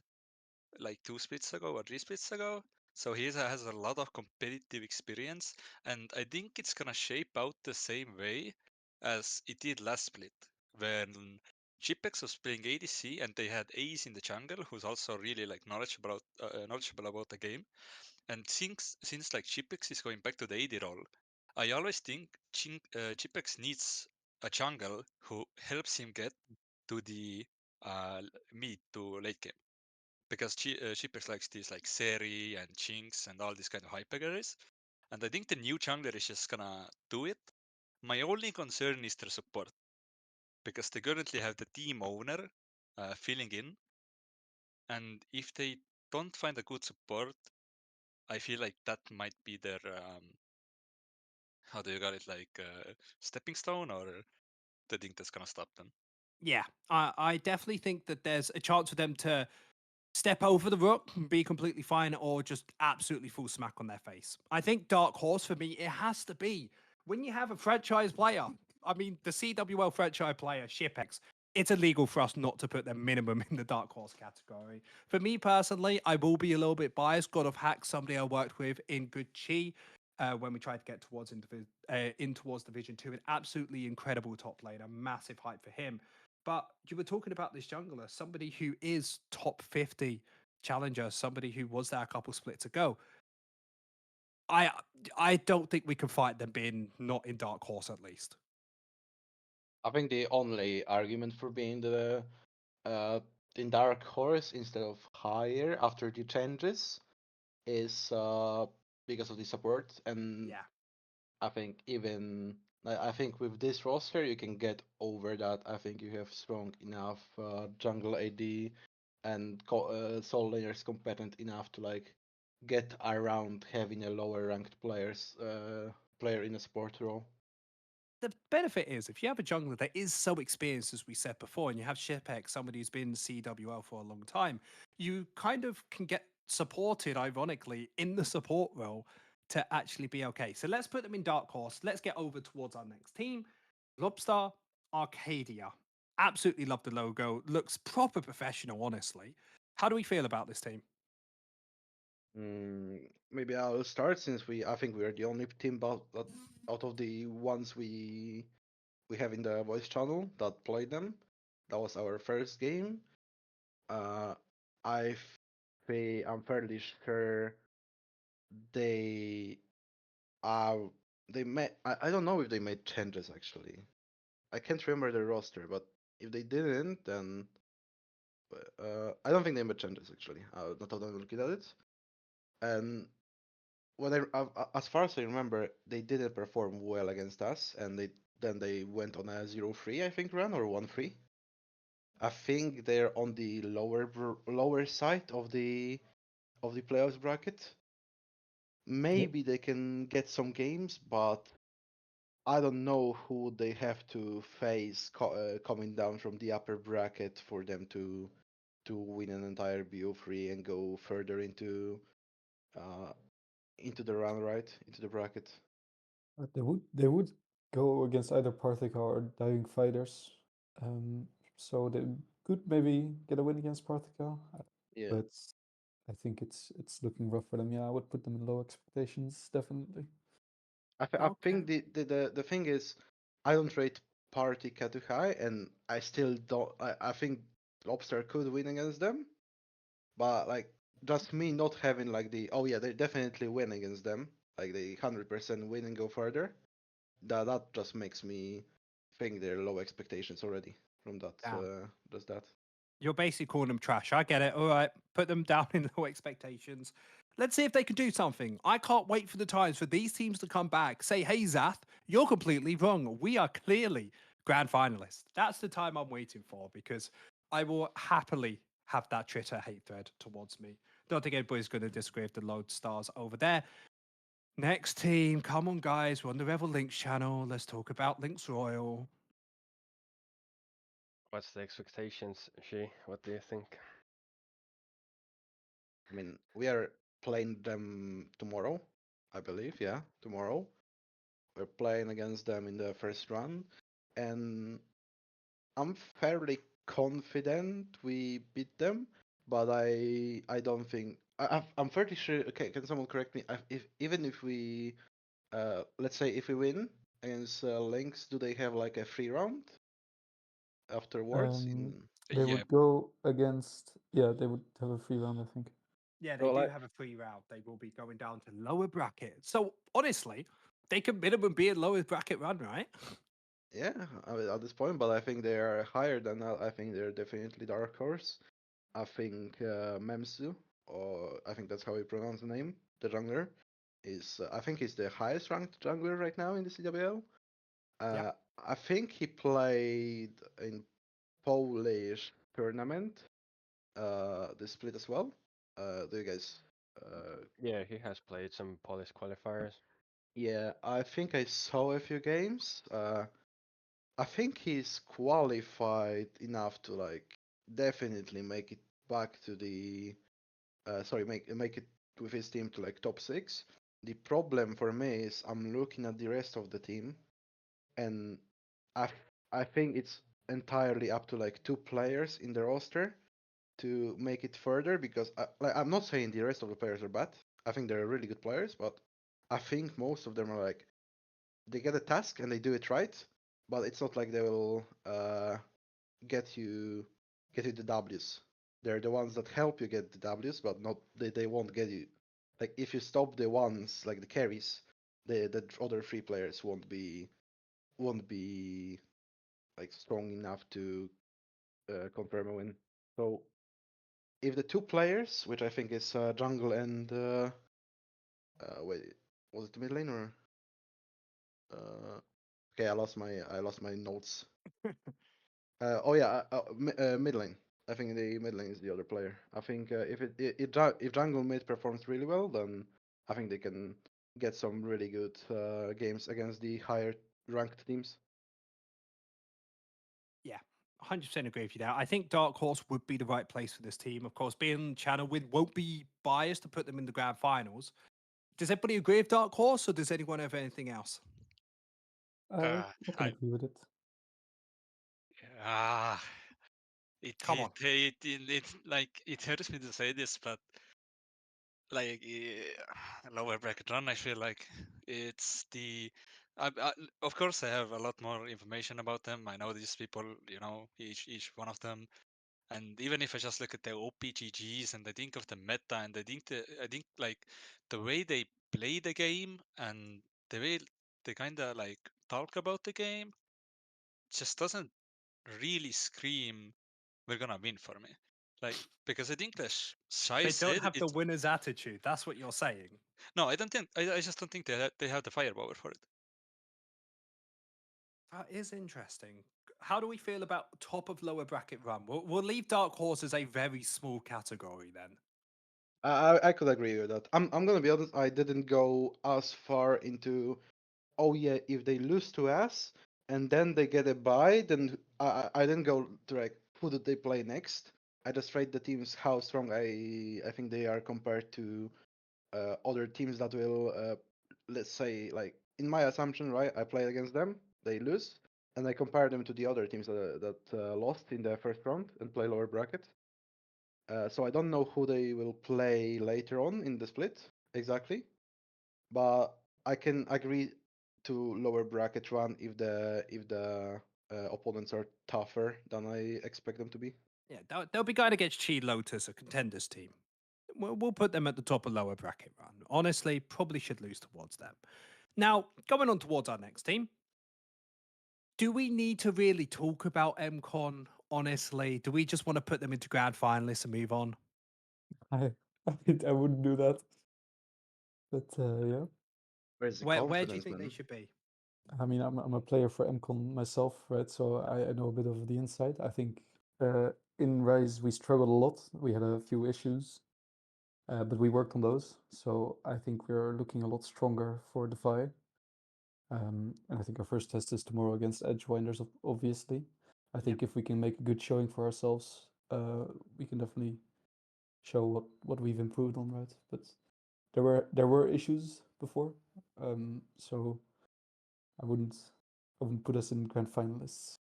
like 2 splits ago or 3 splits ago. So has a lot of competitive experience, and I think it's gonna shape out the same way as it did last split, when Chipex was playing ADC and they had Ace in the jungle, who's also really like knowledgeable about the game. And since like Chipex is going back to the AD role, I always think Chipex needs a jungle who helps him get to the mid to late game, because Chipex likes these like Seri and Jinx and all these kind of hyper carries. And I think the new jungler is just gonna do it. My only concern is their support, because they currently have the team owner filling in, and if they don't find a good support, I feel like that might be their how do you call it, like stepping stone, or the thing that's gonna stop them. Yeah, I definitely think that there's a chance for them to step over the rook and be completely fine, or just absolutely full smack on their face. I think dark horse for me, it has to be when you have a franchise player. I mean, the CWL franchise player, Shipex, it's illegal for us not to put them minimum in the dark horse category. For me personally, I will be a little bit biased. God of Hack, somebody I worked with in Good Chi. When we tried to get towards in towards Division 2, an absolutely incredible top laner, massive hype for him. But you were talking about this jungler, somebody who is top 50 challenger, somebody who was there a couple splits ago. I I don't think we can fight them being not in Dark Horse at least. I think the only argument for being the in Dark Horse instead of higher after the changes is because of the support, and Yeah. I think even I think with this roster you can get over that. I think you have strong enough jungle AD and soul laners competent enough to like get around having a lower ranked player in a support role. The benefit is if you have a jungler that is so experienced, as we said before, and you have Shipex, somebody who's been CWL for a long time, you kind of can get supported, ironically, in the support role to actually be okay. So let's put them in Dark Horse. Let's get over towards our next team. Lobster Arcadia. Absolutely love the logo. Looks proper professional, honestly. How do we feel about this team? Maybe I'll start since I think we are the only team out of the ones we have in the voice channel that played them. That was our first game. Uh, I'm fairly sure they are they made. I don't know if they made changes actually. I can't remember the roster, but if they didn't, then I don't think they made changes actually. Not that I'm looking at it. And as far as I remember, they didn't perform well against us, and they went on a 0-3 I think run or 1-3. I think they're on the lower side of the playoffs bracket. Maybe they can get some games, but I don't know who they have to face coming down from the upper bracket for them to win an entire BO3 and go further uh, into the run, right? Into the bracket. They would go against either Parthica or Dying Fighters, um, so they could maybe get a win against Parthica. Yeah. But I think it's looking rough for them. Yeah, I would put them in low expectations, definitely. I think the thing is, I don't rate Parthica too high, and I still don't. I think Lobster could win against them, but like just me not having like oh yeah, they definitely win against them, like the 100% win and go further. That just makes me think they're low expectations already from that. Damn. Just that. You're basically calling them trash. I get it. All right. Put them down in low expectations. Let's see if they can do something. I can't wait for the times for these teams to come back. Say, hey, Zath, you're completely wrong. We are clearly grand finalists. That's the time I'm waiting for because I will happily have that Twitter hate thread towards me. Don't think anybody's going to disagree with the load stars over there. Next team. Come on, guys. We're on the Reval Lynx channel. Let's talk about Lynx Royal. What's the expectations, Shiy? What do you think? I mean, we are playing them tomorrow, I believe. Yeah, tomorrow. We're playing against them in the first run, and I'm fairly confident we beat them, but I don't think I'm fairly sure. Okay, can someone correct me? If even if we let's say if we win against Lynx, do they have like a free round afterwards? They Yeah, would go against. Yeah, they would have a free round, I think. Yeah, So they do like have a free route. They will be going down to lower bracket. So honestly, they could minimum be in lower bracket run, right? yeah, I mean, at this point, but I think they are higher than that. I think they're definitely dark horse. I think Memsu, or I think that's how you pronounce the name, the jungler, is I think he's the highest ranked jungler right now in the CWL. Yeah. Uh, I think he played in Polish tournament, the split as well. Do you guys? Yeah, he has played some Polish qualifiers. Yeah, I think I saw a few games. I think he's qualified enough to like definitely make it back to the sorry, make it with his team to like top six. The problem for me is I'm looking at the rest of the team, and I I think it's entirely up to like two players in the roster to make it further. Because I'm not saying the rest of the players are bad. I think they're really good players, but I think most of them are like they get a task and they do it right, but it's not like they will get you get you the W's. They're the ones that help you get the W's, but not they won't get you. Like if you stop the ones like the carries, the other three players won't be like strong enough to confirm a win. So if the two players, which I think is jungle and wait, was it mid lane or okay, I lost my notes. Oh yeah, mid lane. I think the mid lane is the other player. I think if jungle mid performs really well, then I think they can get some really good games against the higher ranked teams. Yeah, 100% agree with you there. I think Dark Horse would be the right place for this team. Of course, being channel win won't be biased to put them in the grand finals. Does everybody agree with Dark Horse, or does anyone have anything else? I can I agree with it. ah, Come on. it's like it hurts me to say this, but like lower bracket run, I feel like it's the. Of course, I have a lot more information about them. I know these people, each one of them. And even if I just look at the OPGGs and I think of the meta and I think like the way they play the game and the way they kind of like talk about the game just doesn't really scream we're gonna win for me. Like because I think that Shai They don't said have the it. winner's attitude. That's what you're saying. No, I don't think. I just don't think they have the firepower for it. That is interesting. How do we feel about top of lower bracket run? We'll leave Dark Horse as a very small category then. I could agree with that. I'm gonna be honest. I didn't go as far into. Oh yeah, if they lose to us and then they get a bye, then I didn't go to like who did they play next. I just rate the teams how strong I think they are compared to other teams that will let's say like in my assumption, right? I played against them, they lose, and I compare them to the other teams that lost in the first round and play lower bracket. So I don't know who they will play later on in the split exactly, but I can agree to lower bracket run if the opponents are tougher than I expect them to be. Yeah, they'll be going against Chi Lotus, a contenders team. We'll put them at the top of lower bracket run. Honestly, probably should lose towards them. Now, going on towards our next team. Do we need to really talk about mCon? Honestly, do we just want to put them into grand finalists and move on? I I wouldn't do that. But yeah, Where's the Where do you confidence, think they man? should be? I mean, I'm a player for mCon myself, right? So I know a bit of the insight. I think in Rise we struggled a lot. We had a few issues, but we worked on those. So I think we're looking a lot stronger for Defy. And I think our first test is tomorrow against Edgewinders, obviously. I think if we can make a good showing for ourselves, we can definitely show what we've improved on, right? But there were issues before, so I wouldn't I wouldn't put us in grand finalists.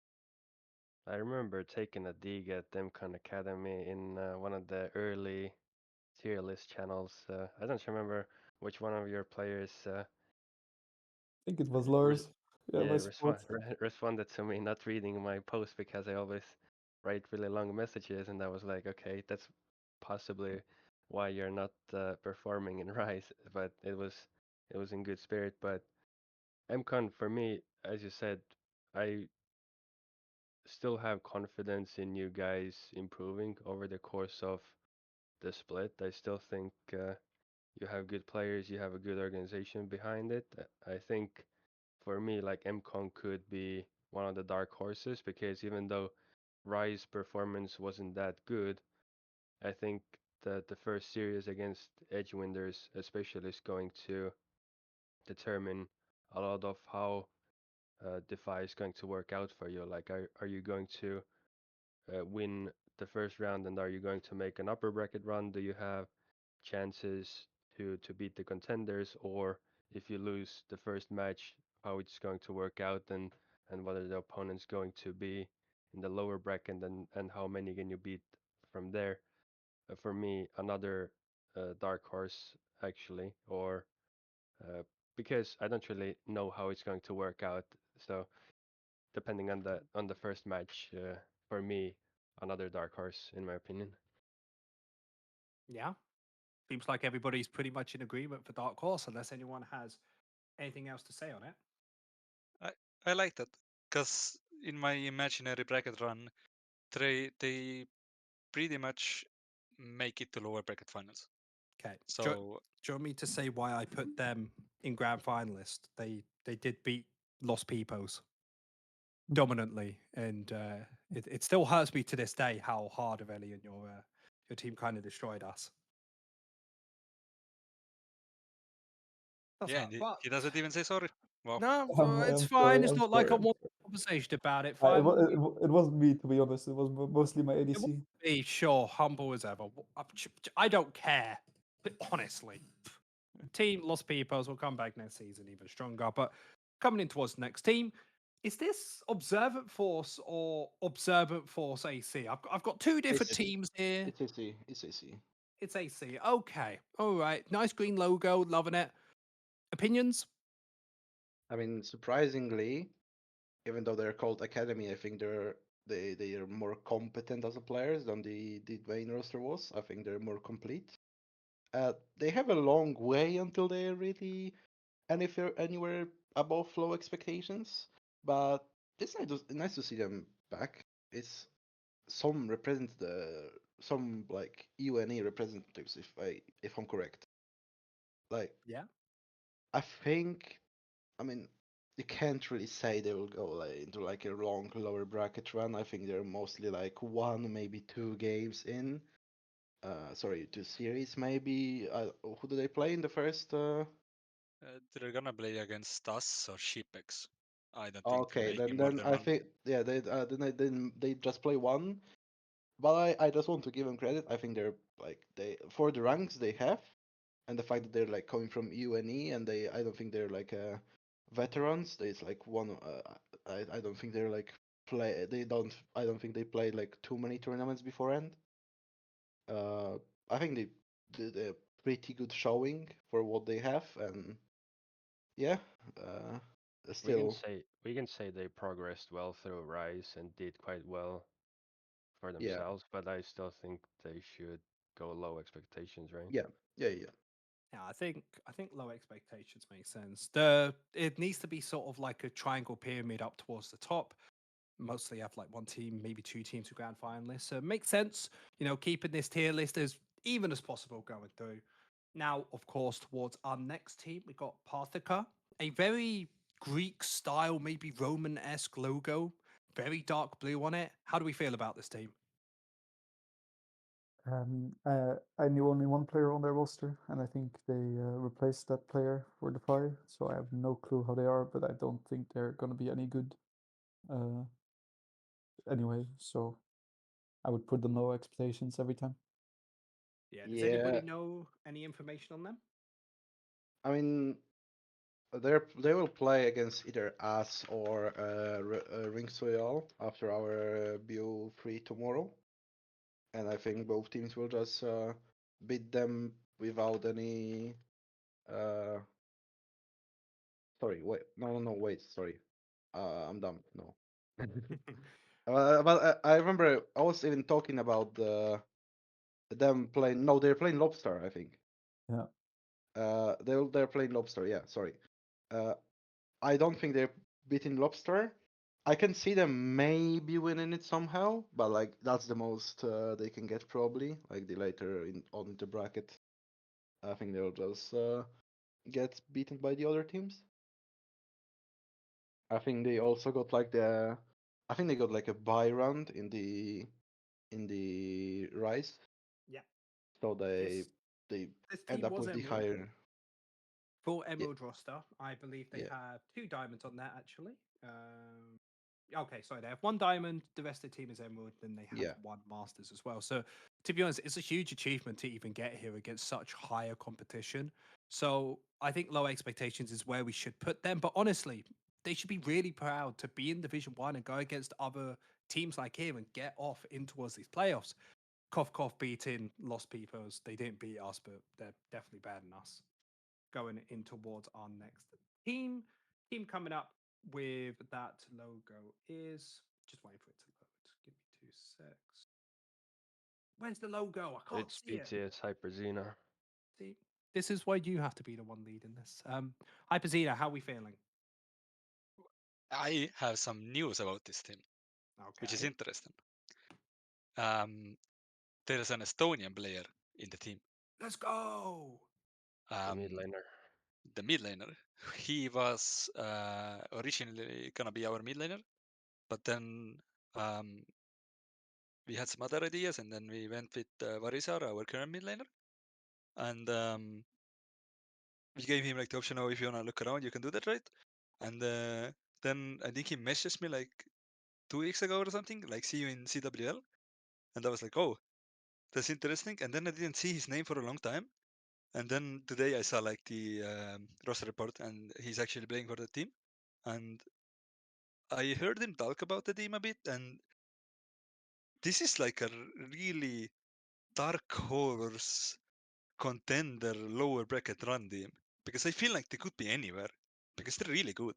I remember taking a dig at mCon Academy in one of the early tier list channels. I don't remember which one of your players I think it was res- Lars. Yeah, yeah, my support. responded to me not reading my post because I always write really long messages, and I was like, okay, that's possibly why you're not performing in Rise. But it was in good spirit. But mCon for me, as you said, I still have confidence in you guys improving over the course of the split. I still think you have good players, you have a good organization behind it. I think for me, like mCon could be one of the dark horses because even though Rise performance wasn't that good, I think that the first series against Edgewinders especially is going to determine a lot of how Defy is going to work out for you. Like, are you going to win the first round, and are you going to make an upper bracket run? Do you have chances to beat the contenders, or if you lose the first match, how it's going to work out, and what are the opponents going to be in the lower bracket, and how many can you beat from there? For me, another dark horse actually, or uh, because I don't really know how it's going to work out. So depending on the first match, for me, another dark horse in my opinion. Yeah. Seems like everybody's pretty much in agreement for Dark Horse, unless anyone has anything else to say on it. I like that because in my imaginary bracket run, they pretty much make it to lower bracket finals. Okay. So Do you want me to say why I put them in grand finalist? They did beat Los Pipos dominantly, and it still hurts me to this day how hard Aurelian your team kind of destroyed us. That's yeah, all and right. Well, he doesn't even say sorry. Wow. no, it's I'm fine. sorry. It's I'm not like sorry. I I'm want sorry. a conversation about it. It, Fine. it wasn't me, to be honest. It was mostly my It will ADC. be sure humble as ever. I don't care, honestly. Team Los Pipos will come back next season even stronger. But coming in towards the next team, is this Observant Force or Observant Force AC? I've got two different It's teams here. it's AC. It's AC. It's AC. Okay. All right. Nice green logo. Loving it. Opinions? I mean, surprisingly, even though they're called Academy, I think they are more competent as a players than the main roster was. I think they're more complete. They have a long way until they're really anywhere above low expectations, but it's nice to see them back. It's some represent the some like UNE representatives, if I'm correct. Like Yeah. I think, I mean, you can't really say they will go like into like a long lower bracket run. I think they're mostly like one, maybe two games in. Sorry, two series maybe. Who do they play in the first? They're gonna play against us or Shipex. I don't think they're Okay, making then more then than I one. think yeah they just play one. But I just want to give them credit. I think they're like they for the ranks they have, and the fact that they're like coming from UNE and I don't think they're like veterans. It's like one. I don't think they're like play. They don't. I don't think they played like too many tournaments beforehand. Uh, I think they did a pretty good showing for what they have, and yeah, still We can say they progressed well through Rise and did quite well for yeah, themselves, but I still think they should go low expectations, right? yeah, yeah. Yeah, I think low expectations make sense. It needs to be sort of like a triangle pyramid up towards the top. Mostly have like one team, maybe two teams to grand finalists. So it makes sense, keeping this tier list as even as possible going through. Now, of course, towards our next team, we got Parthica, a very Greek style, maybe Roman-esque logo, very dark blue on it. How do we feel about this team? I knew only one player on their roster, and I think they replaced that player for Defy. So I have no clue how they are, but I don't think they're gonna be any good. Uh, anyway, so I would put them low expectations every time. Yeah, does Yeah, anybody know any information on them? I mean, they will play against either us or Ring Soyal after our BO3 tomorrow, and I think both teams will just beat them without any. Uh, Sorry, wait, no, wait, sorry. I'm dumb. No. But I remember I was even talking about them playing. No, they're playing Lobster, I think. Yeah. They're playing Lobster. Yeah, sorry. Uh, I don't think they're beating Lobster. I can see them maybe winning it somehow, but like that's the most they can get probably. Like the later on the bracket, I think they'll just get beaten by the other teams. I think they also got like I think they got like a buy round in the Rise, Yeah, so this they this end team up was with the Emerald. higher. Full Yeah, Emerald roster. I believe they yeah. have two diamonds on that actually. Okay, sorry, they have one diamond, the rest of the team is emerald, then they have Yeah. one masters as well. So to be honest, it's a huge achievement to even get here against such higher competition. So I think low expectations is where we should put them. But honestly, they should be really proud to be in Division One and go against other teams like here and get off in towards these playoffs. Cough cough beating Lost Peoples. They didn't beat us, but they're definitely better than us. Going in towards our next team. Team coming up with that logo is just waiting for it to load. Give me 2 secs. Where's the logo? I can't It's see it. BTS Hyperzena. See, this is why you have to be the one leading this. Hyperzena, how are we feeling? I have some news about this team, which is Okay. interesting. There's an Estonian player in the team. Let's go. The mid Um, laner. the mid laner. He was originally gonna be our mid laner, but then we had some other ideas, and then we went with Varisar, our current mid laner, and we gave him like the option, oh, if you wanna look around, you can do that, right? And then I think he messaged me like 2 weeks ago or something, like see you in CWL, and I was like, oh, that's interesting. And then I didn't see his name for a long time. And then today I saw like the roster report, and he's actually playing for the team. And I heard him talk about the team a bit, and this is like a really dark horse contender lower bracket run team, because I feel like they could be anywhere because they're really good.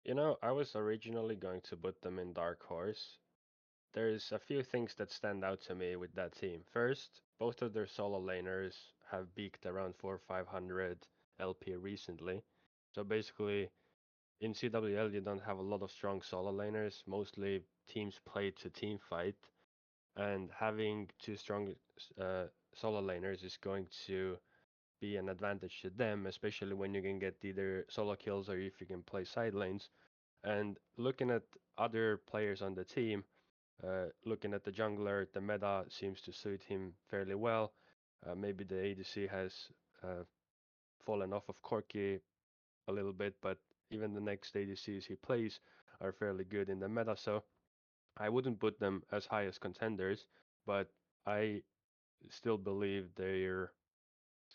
You know, I was originally going to put them in Dark Horse. There's a few things that stand out to me with that team. First, both of their solo laners have peaked around 400-500 LP recently. So basically, in CWL, you don't have a lot of strong solo laners. Mostly teams play to team fight, and having two strong solo laners is going to be an advantage to them, especially when you can get either solo kills or if you can play side lanes. And looking at other players on the team, looking at the jungler, the meta seems to suit him fairly well. Maybe the ADC has uh, fallen off of Corki a little bit, but even the next ADCs he plays are fairly good in the meta. So I wouldn't put them as high as contenders, but I still believe they're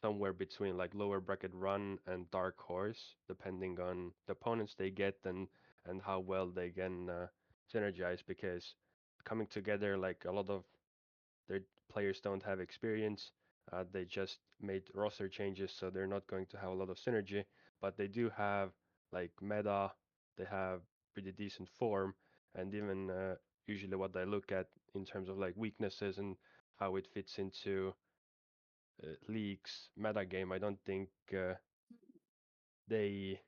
somewhere between like lower bracket run and dark horse, depending on the opponents they get and how well they can synergize. Because coming together, like a lot of their players don't have experience. They just made roster changes, so they're not going to have a lot of synergy. But they do have like meta. They have pretty decent form, and even usually what I look at in terms of like weaknesses and how it fits into leagues meta game. I don't think they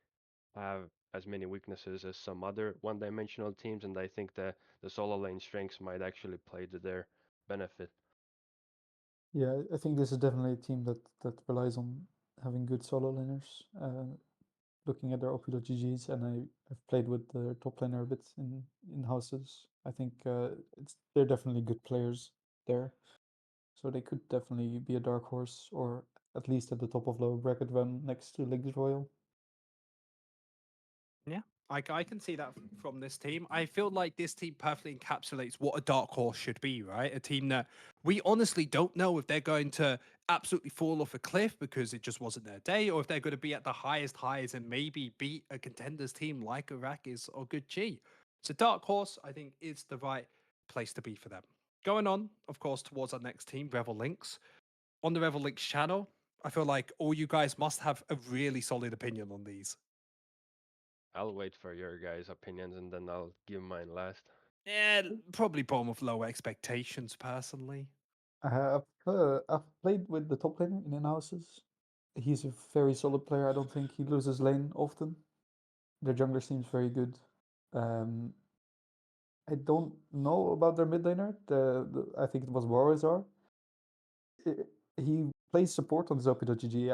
have as many weaknesses as some other one-dimensional teams, and I think the solo lane strengths might actually play to their benefit. Yeah, I think this is definitely a team that relies on having good solo laners. Looking at their OP.GGs, and I've played with their top laner a bit in houses. I think they're definitely good players there, so they could definitely be a dark horse, or at least at the top of lower bracket run next to Leagues Royal. Yeah, I can see that from this team. I feel like this team perfectly encapsulates what a dark horse should be, right? A team that we honestly don't know if they're going to absolutely fall off a cliff because it just wasn't their day, or if they're going to be at the highest highs and maybe beat a contenders team like Arrakis or Good Chi. So dark horse, I think, is the right place to be for them. Going on, of course, towards our next team, Reval Lynx. On the Reval Lynx channel, I feel like all you guys must have a really solid opinion on these. I'll wait for your guys' opinions and then I'll give mine last. Yeah, probably bottom of low expectations, personally. I've played with the top laner in in-houses. He's a very solid player. I don't think he loses lane often. Their jungler seems very good. Um, I don't know about their mid laner. I think it was Warizar. He plays support on Zopi.gg.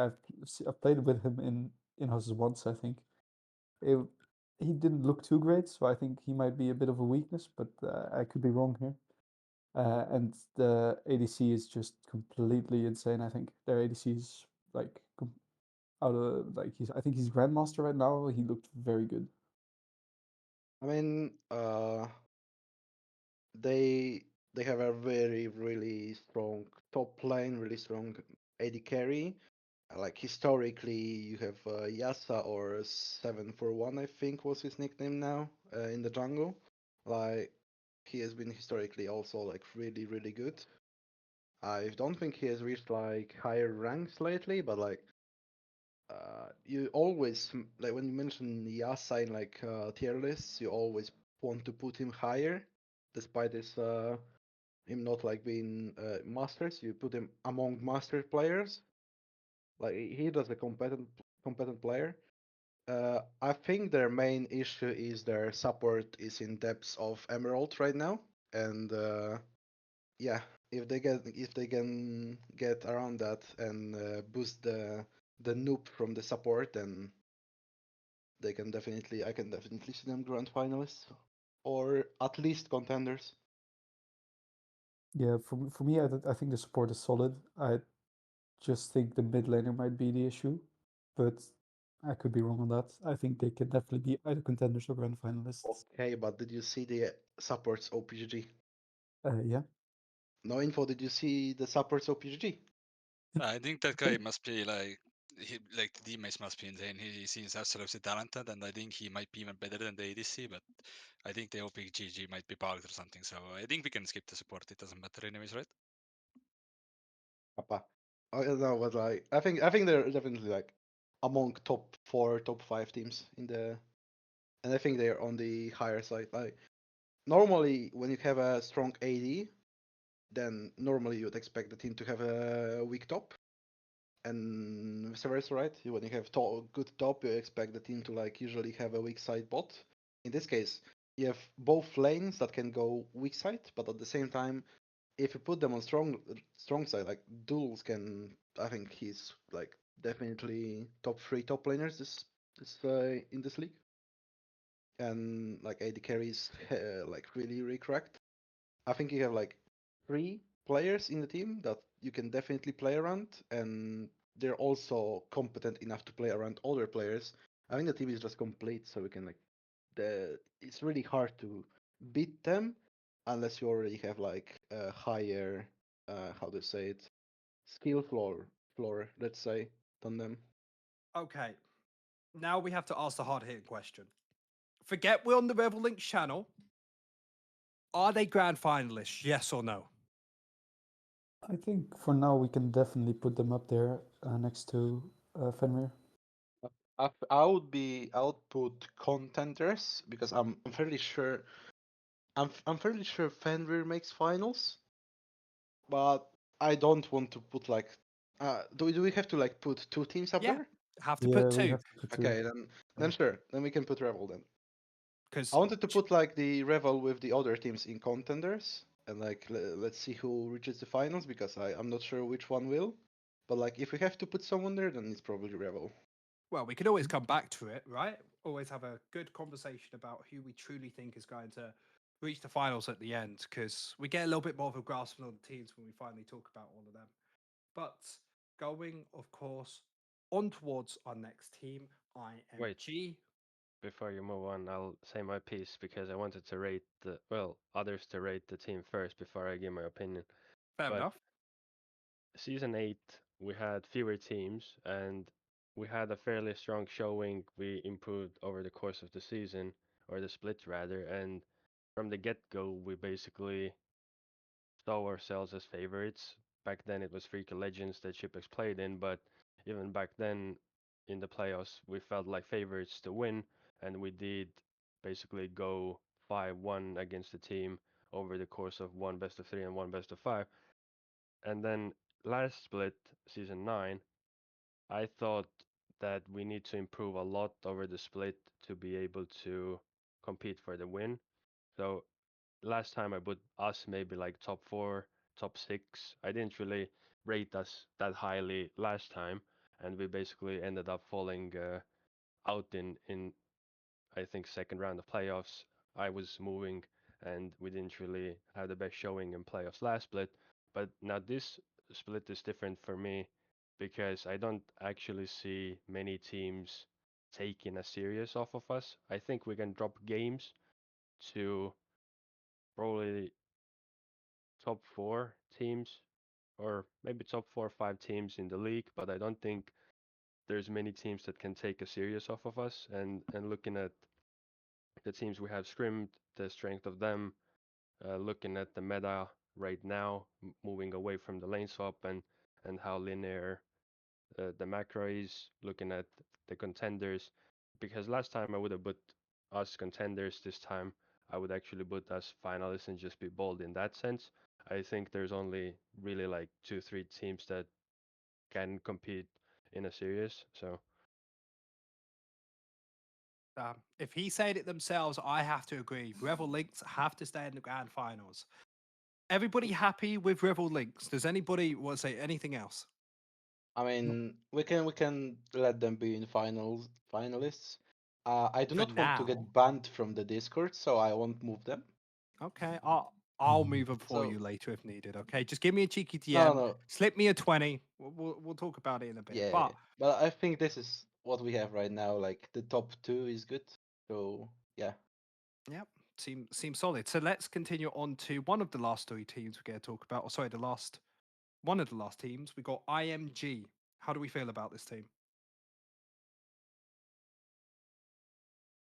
I've played with him in houses once, I think. It, he didn't look too great, so I think he might be a bit of a weakness, but I could be wrong here. And the ADC is just completely insane. I think their ADC is like out of like I think he's Grandmaster right now. He looked very good. I mean, they they have a very really strong top lane, really strong AD carry. Like historically, you have Yasa or 741, I think was his nickname now in the jungle. Like he has been historically also like really good. I don't think he has reached like higher ranks lately, but like you always like when you mention Yasa in like tier lists, you always want to put him higher, despite his him not like being masters. You put him among master players. Like he does a competent player. I think their main issue is their support is in depths of Emerald right now, and yeah, if they can get around that and boost the noob from the support, then they can definitely I can definitely see them grand finalists or at least contenders. Yeah, for me, I think the support is solid. I just think the mid laner might be the issue, but I could be wrong on that. I think they can definitely be either contenders or grand finalists. Okay, but did you see the supports OPGG? Yeah. No info. Did you see the supports OPGG? I think that guy must be like the DMAs must be insane. He seems absolutely talented, and I think he might be even better than the ADC. But I think the OPGG might be bugged or something. So I think we can skip the support. It doesn't matter anyways, right? Papa. I don't know, but like I think they're definitely like among top 4, top 5 teams in the, and I think they're on the higher side. Like normally when you have a strong AD, then normally you would expect the team to have a weak top, and vice versa, right? When you have good top, you expect the team to like usually have a weak side bot. In this case, you have both lanes that can go weak side, but at the same time, if you put them on strong side, like Duels can, I think he's like definitely top 3 top laners this in this league, and like AD carries like really cracked. I think you have like 3 players in the team that you can definitely play around, and they're also competent enough to play around other players. I think the team is just complete, so we can like it's really hard to beat them unless you already have like a higher how to say it, skill floor, let's say, than them. Okay, now we have to ask the hard hitting question. Forget we're on the Reval Lynx channel. Are they grand finalists? Yes or no? I think for now we can definitely put them up there next to Fenrir. I would put contenders because I'm fairly sure I'm fairly sure Fenrir makes finals, but I don't want to put like do we have to like put 2 teams up Yeah. there? Have to Yeah, put we 2 have to put two. Okay, then sure, then we can put Revel then. because I wanted to put like the Revel with the other teams in contenders, and like let's see who reaches the finals because I'm not sure which one will. But like if we have to put someone there, then it's probably Revel. well, we can always come back to it, right? Always have a good conversation about who we truly think is going to reach the finals at the end because we get a little bit more of a grasp on the teams when we finally talk about all of them. But going, of course, on towards our next team, Wait. IMG. Before you move on, I'll say my piece because I wanted to rate others to rate the team first before I give my opinion. Fair But enough. season 8, we had fewer teams and we had a fairly strong showing. We improved over the course of the season, or the split rather, and from the get-go, we basically saw ourselves as favorites. Back then, it was Freak of Legends that Shipex played in, but even back then, in the playoffs, we felt like favorites to win, and we did basically go 5-1 against the team over the course of one best of 3 and one best of 5. And then last split, season 9, I thought that we need to improve a lot over the split to be able to compete for the win. So last time I put us maybe like top 4, top 6. I didn't really rate us that highly last time, and we basically ended up falling out in I think second round of playoffs. I was moving, and we didn't really have the best showing in playoffs last split. But now this split is different for me because I don't actually see many teams taking a serious off of us. I think we can drop games to probably top 4 teams, or maybe top 4 or 5 teams in the league, but I don't think there's many teams that can take a serious off of us. And looking at the teams we have scrimmed, the strength of them, looking at the meta right now, moving away from the lane swap and how linear the macro is, looking at the contenders. Because last time I would have put us contenders, this time I would actually put us finalists and just be bold in that sense. I think there's only really like 2, 3 teams that can compete in a series. So If he said it themselves, I have to agree. Reval Lynx have to stay in the grand finals. Everybody happy with Reval Lynx? Does anybody want to say anything else? I mean, we can let them be in finalists. I do For not want to now. get banned from the Discord, so I won't move them. Okay, I'll move them for So- you later if needed. Okay, just give me a cheeky No, DM, no, slip me a 20. We'll talk about it in a bit. yeah, But but I think this is what we have right now. Like the top 2 is good. So yeah, yep, seems solid. So let's continue on to one of the last 3 teams we're going to talk about. Or sorry, one of the last teams. We got IMG. How do we feel about this team?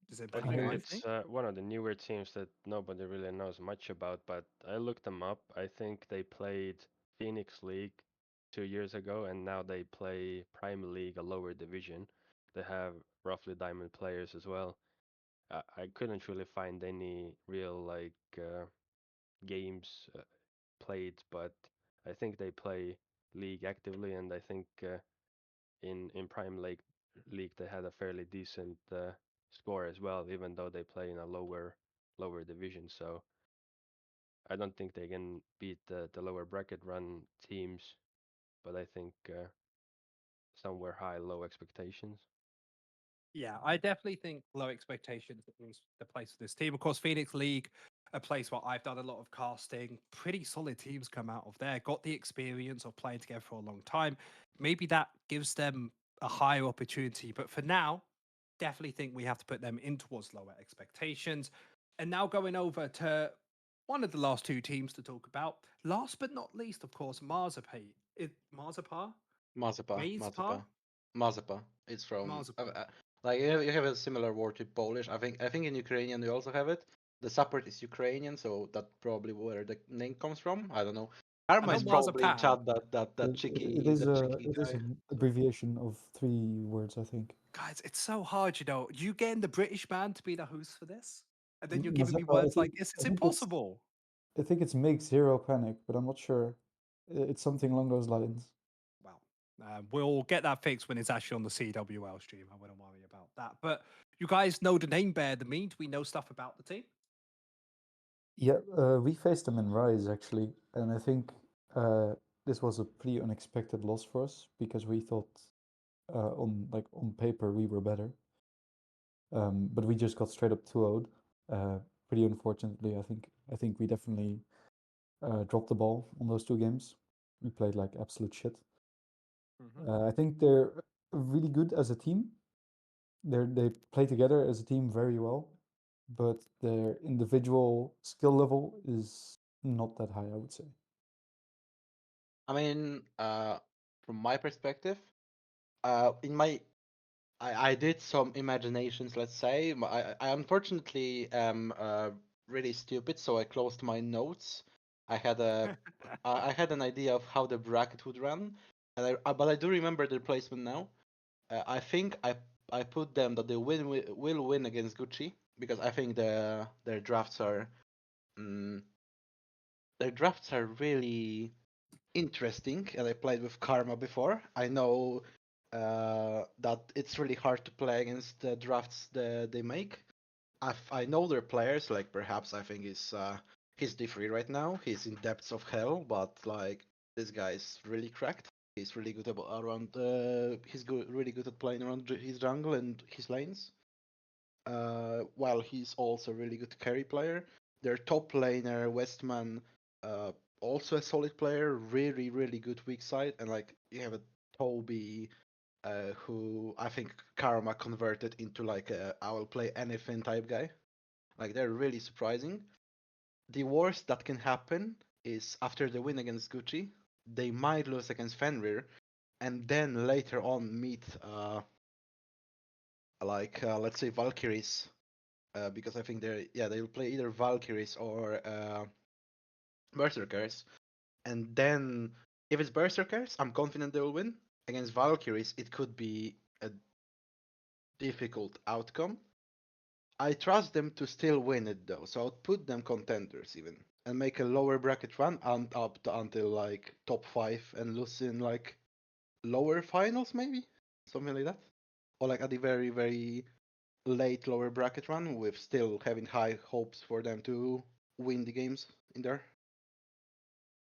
Does I anybody think know it's anything? one of the newer teams that nobody really knows much about, but I looked them up. I think they played Phoenix League 2 years ago, and now they play Prime League, a lower division. They have roughly diamond players as well. I couldn't really find any real like games played, but I think they play League actively, and I think in Prime League they had a fairly decent score as well, even though they play in a lower division. So I don't think they can beat the lower bracket run teams, but I think somewhere high, low expectations. Yeah, I definitely think low expectations is the place for this team. Of course, Phoenix League, a place where I've done a lot of casting. Pretty solid teams come out of there. Got the experience of playing together for a long time. Maybe that gives them a higher opportunity. But for now, definitely think we have to put them in towards lower expectations. And now going over to one of the last 2 teams to talk about. Last but not least, of course, Marzipa. Marzipa? Mazeppa, Mazeppa? Mazeppa. It's from Marzipa. like you have a similar word to Polish. I think in Ukrainian we also have it. The support is Ukrainian, so that's probably where the name comes from. I don't know. I Karma know is probably in Marzipan. chat that It cheeky is that a cheeky it is guy. an abbreviation of 3 words, I think. Guys, it's so hard, you know. You getting the British man to be the host for this, and then you're giving me Mazeppa, words like this. It's impossible. I think it's make zero panic, but I'm not sure. It's something along those lines. Well, we'll get that fixed when it's actually on the CWL stream. I wouldn't worry about that. But you guys know the name Bear the Meat. We know stuff about the team. Yeah, we faced them in Rise actually, and I think this was a pretty unexpected loss for us because we thought on paper we were better, but we just got straight up 2-0'd. Pretty unfortunately, I think we definitely dropped the ball on those 2 games. We played like absolute shit. I think they're really good as a team. They play together as a team very well, but their individual skill level is not that high, I would say. I mean, from my perspective, in my I did some imaginations, let's say. I unfortunately am really stupid, so I closed my notes. I had a I had an idea of how the bracket would run, and but I do remember their placement now. I think I put them that they will win against Gucci because I think their drafts are mm, their drafts are really interesting, and I played with Karma before. I know that it's really hard to play against the drafts that they make. I know their players, like perhaps I think he's D3 right now. He's in depths of hell, but like this guy's really cracked. He's really good around. He's really good at playing around his jungle and his lanes. While he's also a really good carry player. Their top laner Westman, also a solid player, really really good weak side, and like you have Toby, who I think Karma converted into like a I will play anything type guy. Like they're really surprising. The worst that can happen is after the win against Gucci, they might lose against Fenrir, and then later on meet let's say Valkyries, because I think they'll play either Valkyries or Berserkers, and then if it's Berserkers, I'm confident they will win. Against Valkyries, it could be a difficult outcome. I trust them to still win it though, so I'll put them contenders even and make a lower bracket run and up to, until like top 5 and lose in like lower finals maybe, something like that, or like at the very very late lower bracket run with still having high hopes for them to win the games in there.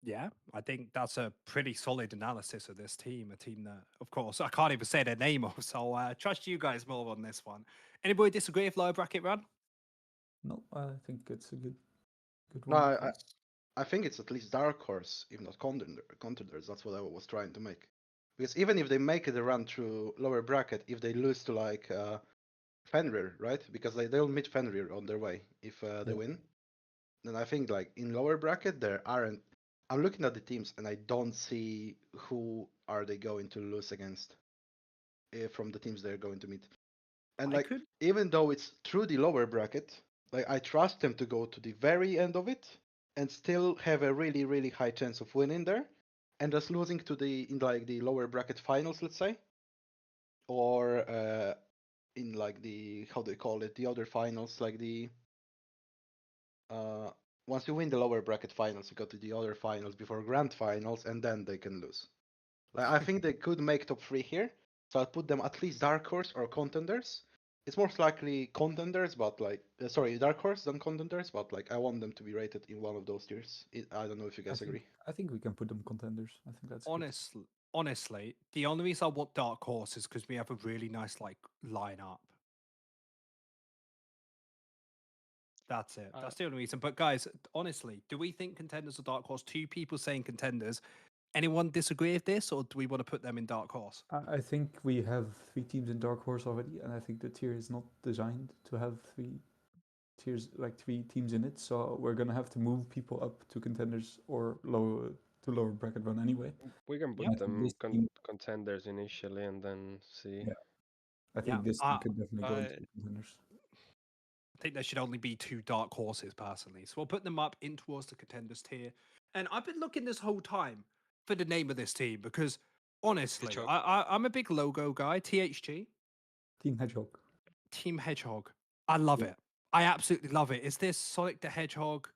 Yeah, I think that's a pretty solid analysis of this team. A team that, of course, I can't even say their name of, so trust you guys more on this one. Anybody disagree with lower bracket run? No, I think it's a good No, one. I think it's at least dark horse, if not contenders. That's what I was trying to make. Because even if they make it a run through lower bracket, if they lose to like Fenrir, right? Because they'll meet Fenrir on their way if they Yeah. win. Then I think like in lower bracket there aren't. I'm looking at the teams and I don't see who are they going to lose against from the teams they're going to meet. And I like could. even though it's through the lower bracket, like I trust them to go to the very end of it and still have a really really high chance of winning there, and just losing to the in like the lower bracket finals, let's say, or in like the how do they call it, the other finals, like the uh once you win the lower bracket finals, you go to the other finals before grand finals, and then they can lose. Like I think they could make top 3 here, so I'd put them at least dark horse or contenders. It's most likely contenders, but like sorry, dark horse than contenders, but like I want them to be rated in one of those tiers. I don't know if you guys agree. I think we can put them contenders. I think that's good. Honestly, the only reason I want dark horse is because we have a really nice like lineup. That's it. That's the only reason. But guys, honestly, do we think contenders are dark horse? Two people saying contenders. Anyone disagree with this, or do we want to put them in dark horse? I think we have 3 teams in Dark Horse already, and I think the tier is not designed to have 3 tiers, like 3 teams in it. So we're gonna have to move people up to contenders or lower bracket run anyway. We can Yep. put I think them this team, contenders initially and then see. yeah, I Yeah, think this team could definitely go I into contenders. I think there should only be 2 dark horses personally. So we'll put them up in towards the contenders tier. And I've been looking this whole time for the name of this team because honestly, Hedgehog. I'm a big logo guy. THG, Team Hedgehog. Team Hedgehog. I love Yeah. it. I absolutely love it. Is this Sonic the Hedgehog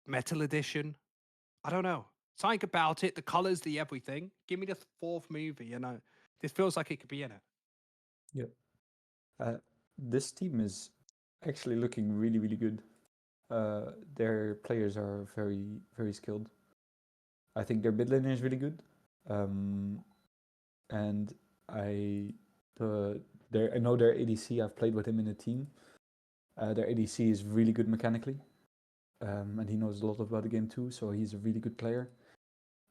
Metal Edition? I don't know. Something about it, the colors, the everything. Give me the 4th movie, you know. This feels like it could be in it. This team is actually looking really, really good. Their players are very, very skilled. I think their mid laner is really good. And I know their ADC. I've played with him in a team. Their ADC is really good mechanically, and he knows a lot about the game too. So he's a really good player.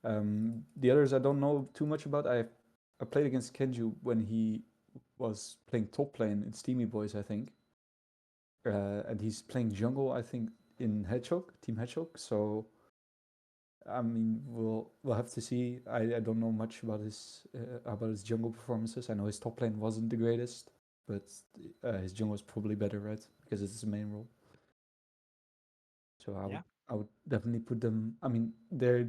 The others I don't know too much about. I played against Kenju when he was playing top lane in Steamy Boys, I think, and he's playing jungle, I think, in Hedgehog, Team Hedgehog. So I mean, we'll have to see. I don't know much about his jungle performances. I know his top lane wasn't the greatest, but his jungle is probably better, right? Because it's his main role. So I would definitely put them. I mean, they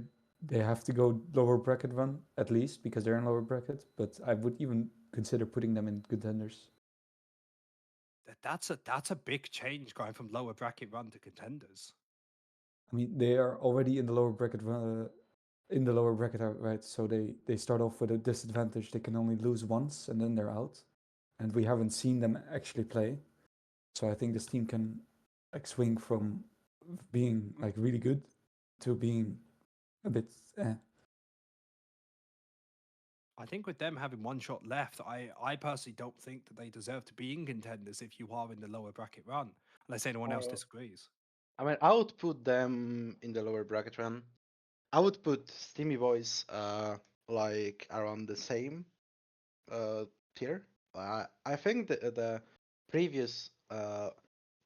have to go lower bracket run at least because they're in lower bracket. But I would even consider putting them in contenders. That's a big change going from lower bracket run to contenders. I mean, they are already in the lower bracket run. In the lower bracket, right? So they start off with a disadvantage. They can only lose once, and then they're out. And we haven't seen them actually play. So I think this team can like swing from being like really good to being a bit. I think with them having 1 shot left, I personally don't think that they deserve to be in contenders if you are in the lower bracket run, unless anyone else disagrees. I mean, I would put them in the lower bracket run. I would put Steamy Boys like around the same tier. I think the previous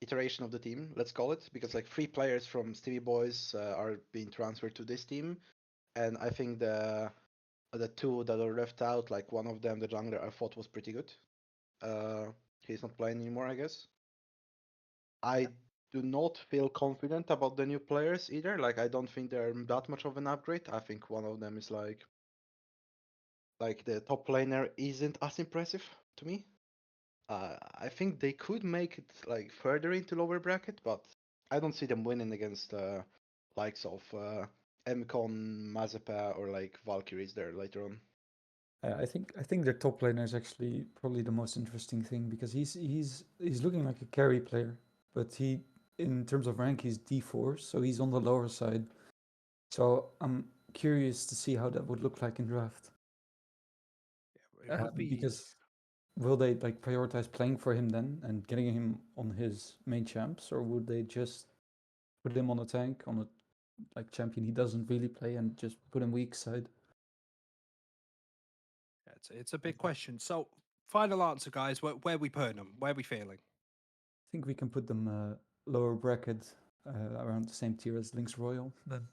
iteration of the team, let's call it, because like 3 players from Stevie Boys are being transferred to this team, and I think the 2 that are left out, like one of them, the jungler, I thought was pretty good. He's not playing anymore, I guess. I do not feel confident about the new players either. Like I don't think they're that much of an upgrade. I think one of them is like the top laner isn't as impressive to me. I think they could make it like further into lower bracket, but I don't see them winning against likes of mCon, Mazepa, or like Valkyries there later on. I think their top laner is actually probably the most interesting thing because he's looking like a carry player, but he in terms of rank he's D4, so he's on the lower side. So I'm curious to see how that would look like in draft. It would be. Because will they like prioritize playing for him then and getting him on his main champs, or would they just put him on a tank on a like champion he doesn't really play and just put him weak side? Yeah, it's a big question. So, final answer, guys. Where we putting them? Where we feeling? I think we can put them lower bracket, around the same tier as Lynx Royal then.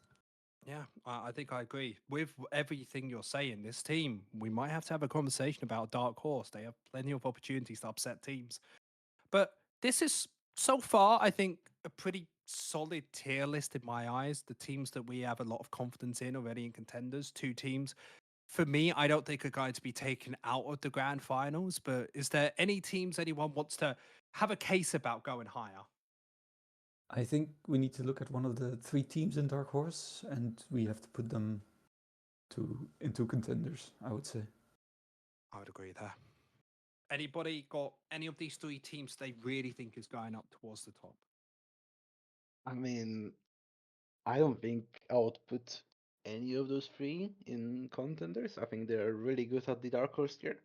Yeah, I think I agree with everything you're saying. This team, we might have to have a conversation about Dark Horse. They have plenty of opportunities to upset teams. But this is so far, I think, a pretty solid tier list in my eyes. The teams that we have a lot of confidence in already in contenders, 2 teams. For me, I don't think are going to be taken out of the grand finals. But is there any teams anyone wants to have a case about going higher? I think we need to look at one of the 3 teams in Dark Horse, and we have to put them into contenders, I would say. I would agree there. Anybody got any of these 3 teams they really think is going up towards the top? I mean, I don't think I would put any of those 3 in contenders. I think they're really good at the dark horse tier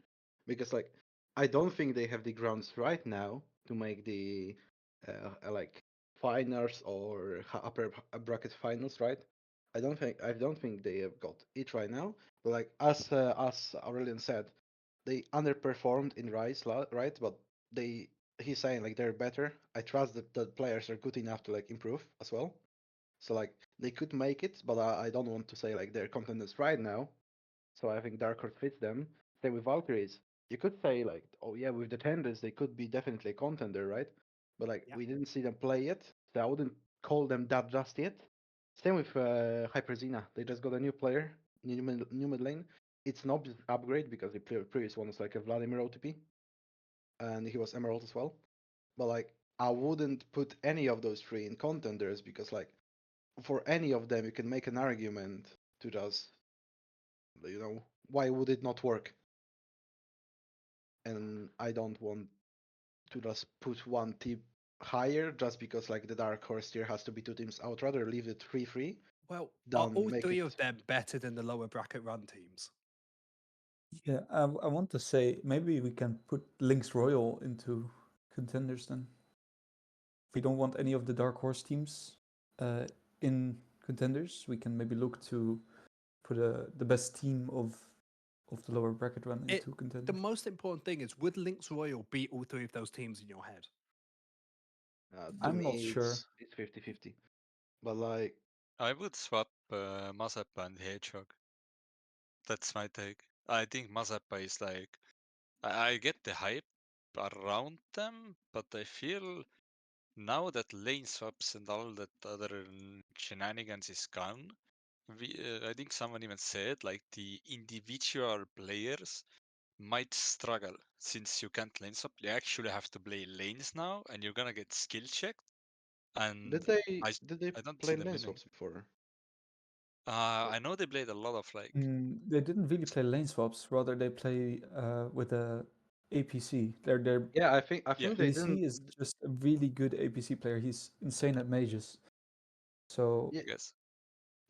because like I don't think they have the grounds right now to make the like finals or upper bracket finals, right? I don't think they have got it right now. But like as Aurelian said, they underperformed in Rise, right? But they he's saying like they're better. I trust that the players are good enough to like improve as well. So like they could make it, but I don't want to say like they're contenders right now. So I think Dark Horse fits them. Same with Valkyries. You could say like, oh yeah, with the tenders they could be definitely a contender, right? But like Yeah. we didn't see them play yet, so I wouldn't call them that just yet. Same with Hyperzina. They just got a new player, new mid lane. It's an obvious upgrade because the previous one was like a Vladimir OTP, and he was Emerald as well. But like I wouldn't put any of those 3 in contenders because like for any of them you can make an argument to just why would it not work, and I don't want to just put one team higher just because like the dark horse tier has to be 2 teams. I would rather leave it 3-3 Well, are than all make 3 it. of them better than the lower bracket run teams? Yeah, I want to say maybe we can put Lynx Royal into contenders then. If we don't want any of the Dark Horse teams in contenders, we can maybe look to put the best team of the lower bracket run into The contenders. most important thing is, would Lynx Royal beat all 3 of those teams in your head? To I'm not me sure. it's 50-50, but like I would swap Mazeppa and Hedgehog. That's my take. I think Mazeppa is like, I get the hype around them, but I feel now that lane swaps and all that other shenanigans is gone, I think someone even said like the individual players might struggle since you can't lane swap. You actually have to play lanes now, and you're gonna get skill checked. And did they I, did they I don't see play them lane winning. swaps before? I know they played a lot of like. They didn't really play lane swaps. Rather, they play with a APC. Their Yeah, I Yeah, think they didn't. APC is just a really good APC player. He's insane at mages. So Yeah, I guess.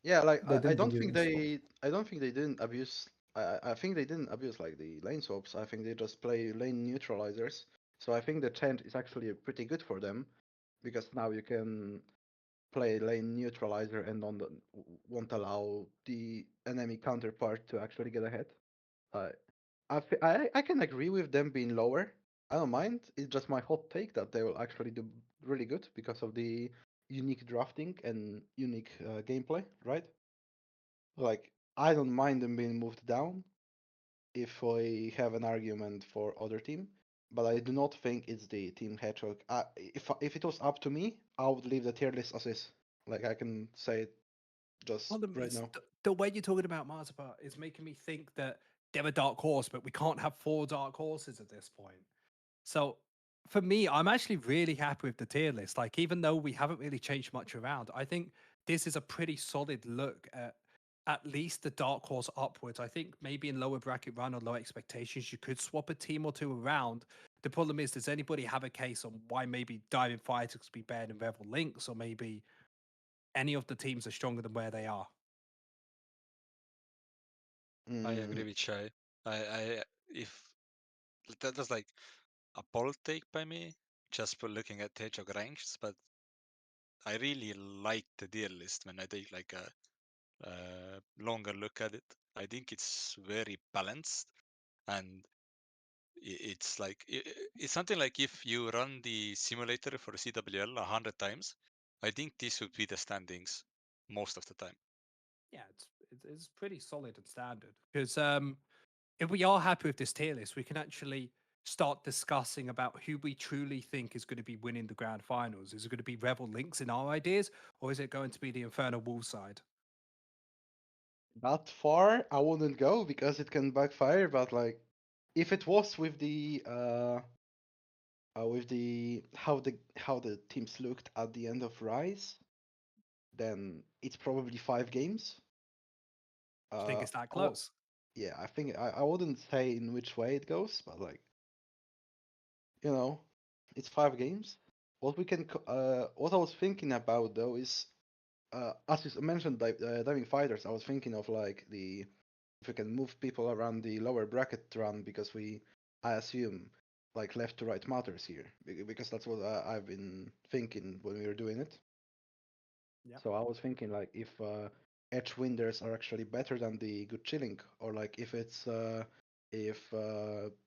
yeah, like they I didn't don't really think lane swap. I don't think they didn't abuse. I think they didn't abuse like the lane swaps. I think they just play lane neutralizers. So I think the change is actually pretty good for them because now you can play lane neutralizer and won't allow the enemy counterpart to actually get ahead. Uh, I can agree with them being lower. I don't mind. It's just my hot take that they will actually do really good because of the unique drafting and unique gameplay, right? Like, I don't mind them being moved down if we have an argument for other team, but I do not think it's the Team Hedgehog. If it was up to me, I would leave the tier list as is. Like, I can say it just Problem right is, now. the way you're talking about Marzipan is making me think that they're a dark horse, but we can't have four dark horses at this point. So for me, I'm actually really happy with the tier list. Like, even though we haven't really changed much around, I think this is a pretty solid look at least the dark horse upwards. I think maybe in lower bracket run or low expectations, you could swap a team or two around. The problem is, does anybody have a case on why maybe Diving Fighters could be better than Revel Lynx, or maybe any of the teams are stronger than where they are? I agree Mm, with Shiy. I if that was like a bold take by me, just for looking at Hedgehog ranks, but I really like the tier list when I take like a longer look at it. I think it's very balanced, and it's like it's something like if you run the simulator for CWL 100 times, I think this would be the standings most of the time. Yeah, it's pretty solid and standard because if we are happy with this tier list, we can actually start discussing about who we truly think is going to be winning the grand finals. Is it going to be Revel Lynx in our ideas, or is it going to be the Infernal Wolf side? that far, I wouldn't go because it can backfire. But like, if it was with the how the teams looked at the end of Rise, then it's probably 5 games. Do you think it's that I will, close? yeah, I think I wouldn't say in which way it goes, but like, you know, it's 5 games. What I was thinking about though is, as you mentioned, diving fighters. I was thinking of like the if we can move people around the lower bracket run because I assume, like left to right matters here because that's what I've been thinking when we were doing it. Yeah. So I was thinking like if edge winders are actually better than the good chilling, or like if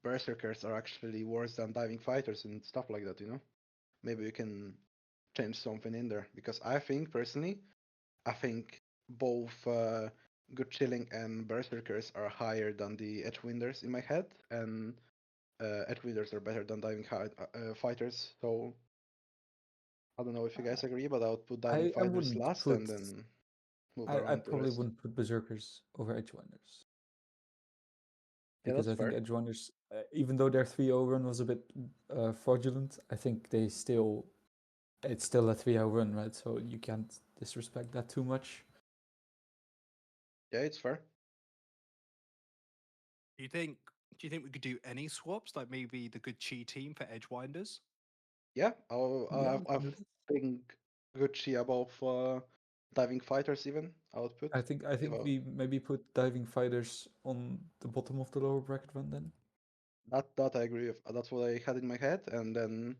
berserkers are actually worse than diving fighters and stuff like that. Maybe we can change something in there because I think personally, I think both good chilling and berserkers are higher than the edge winders in my head, and edge winders are better than fighters. So I don't know if you guys agree, but I would put diving I fighters wouldn't last put. and then move I around the probably rest. wouldn't put berserkers over edgewinders Yeah, because that's I think fair. edgewinders, even though their 3-0 run was a bit fraudulent, I think it's still a 3-0 run, right? So you can't disrespect that too much. Yeah, it's fair. Do you think? Do you think we could do any swaps, like maybe the good Chi team for Edgewinders? Yeah, Yeah, we I can do that. think Gucci above diving fighters even. I would put. I If think we maybe put diving fighters on the bottom of the lower bracket run then. that I agree with. That's what I had in my head, and then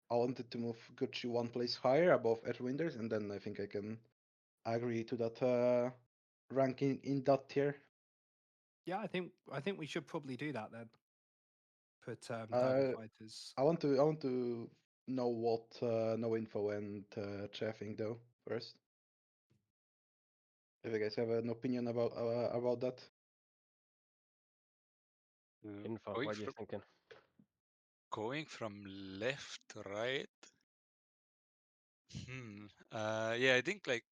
I wanted to move Gucci one place higher above Edgewinders, and then I think I can agree to that ranking in that tier. Yeah, I think we should probably do that then. Put Diving Uh, Fighters. I want to know what No Info and Chefing though first. If you guys have an opinion about that. Info, Going what are you from thinking? left to right. Yeah, I think like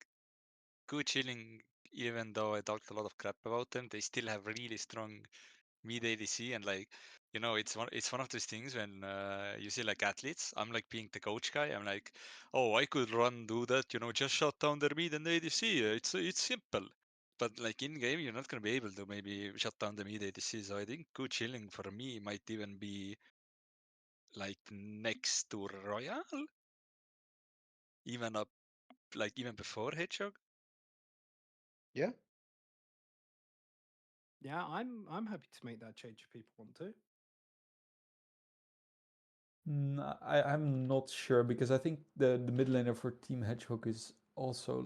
good chilling. Even though I talked a lot of crap about them, they still have really strong mid ADC, and like it's one of those things when you see like athletes. I'm like being the coach guy. I'm like, oh, I could do that, just shut down their mid and ADC. It's simple. But like in game, you're not gonna be able to maybe shut down the mid ADC. So I think good chilling for me might even be like next to Royal, even up like even before Hedgehog. Yeah, Yeah, I'm happy to make that change if people want to. I'm not sure because I think the mid laner for Team Hedgehog is also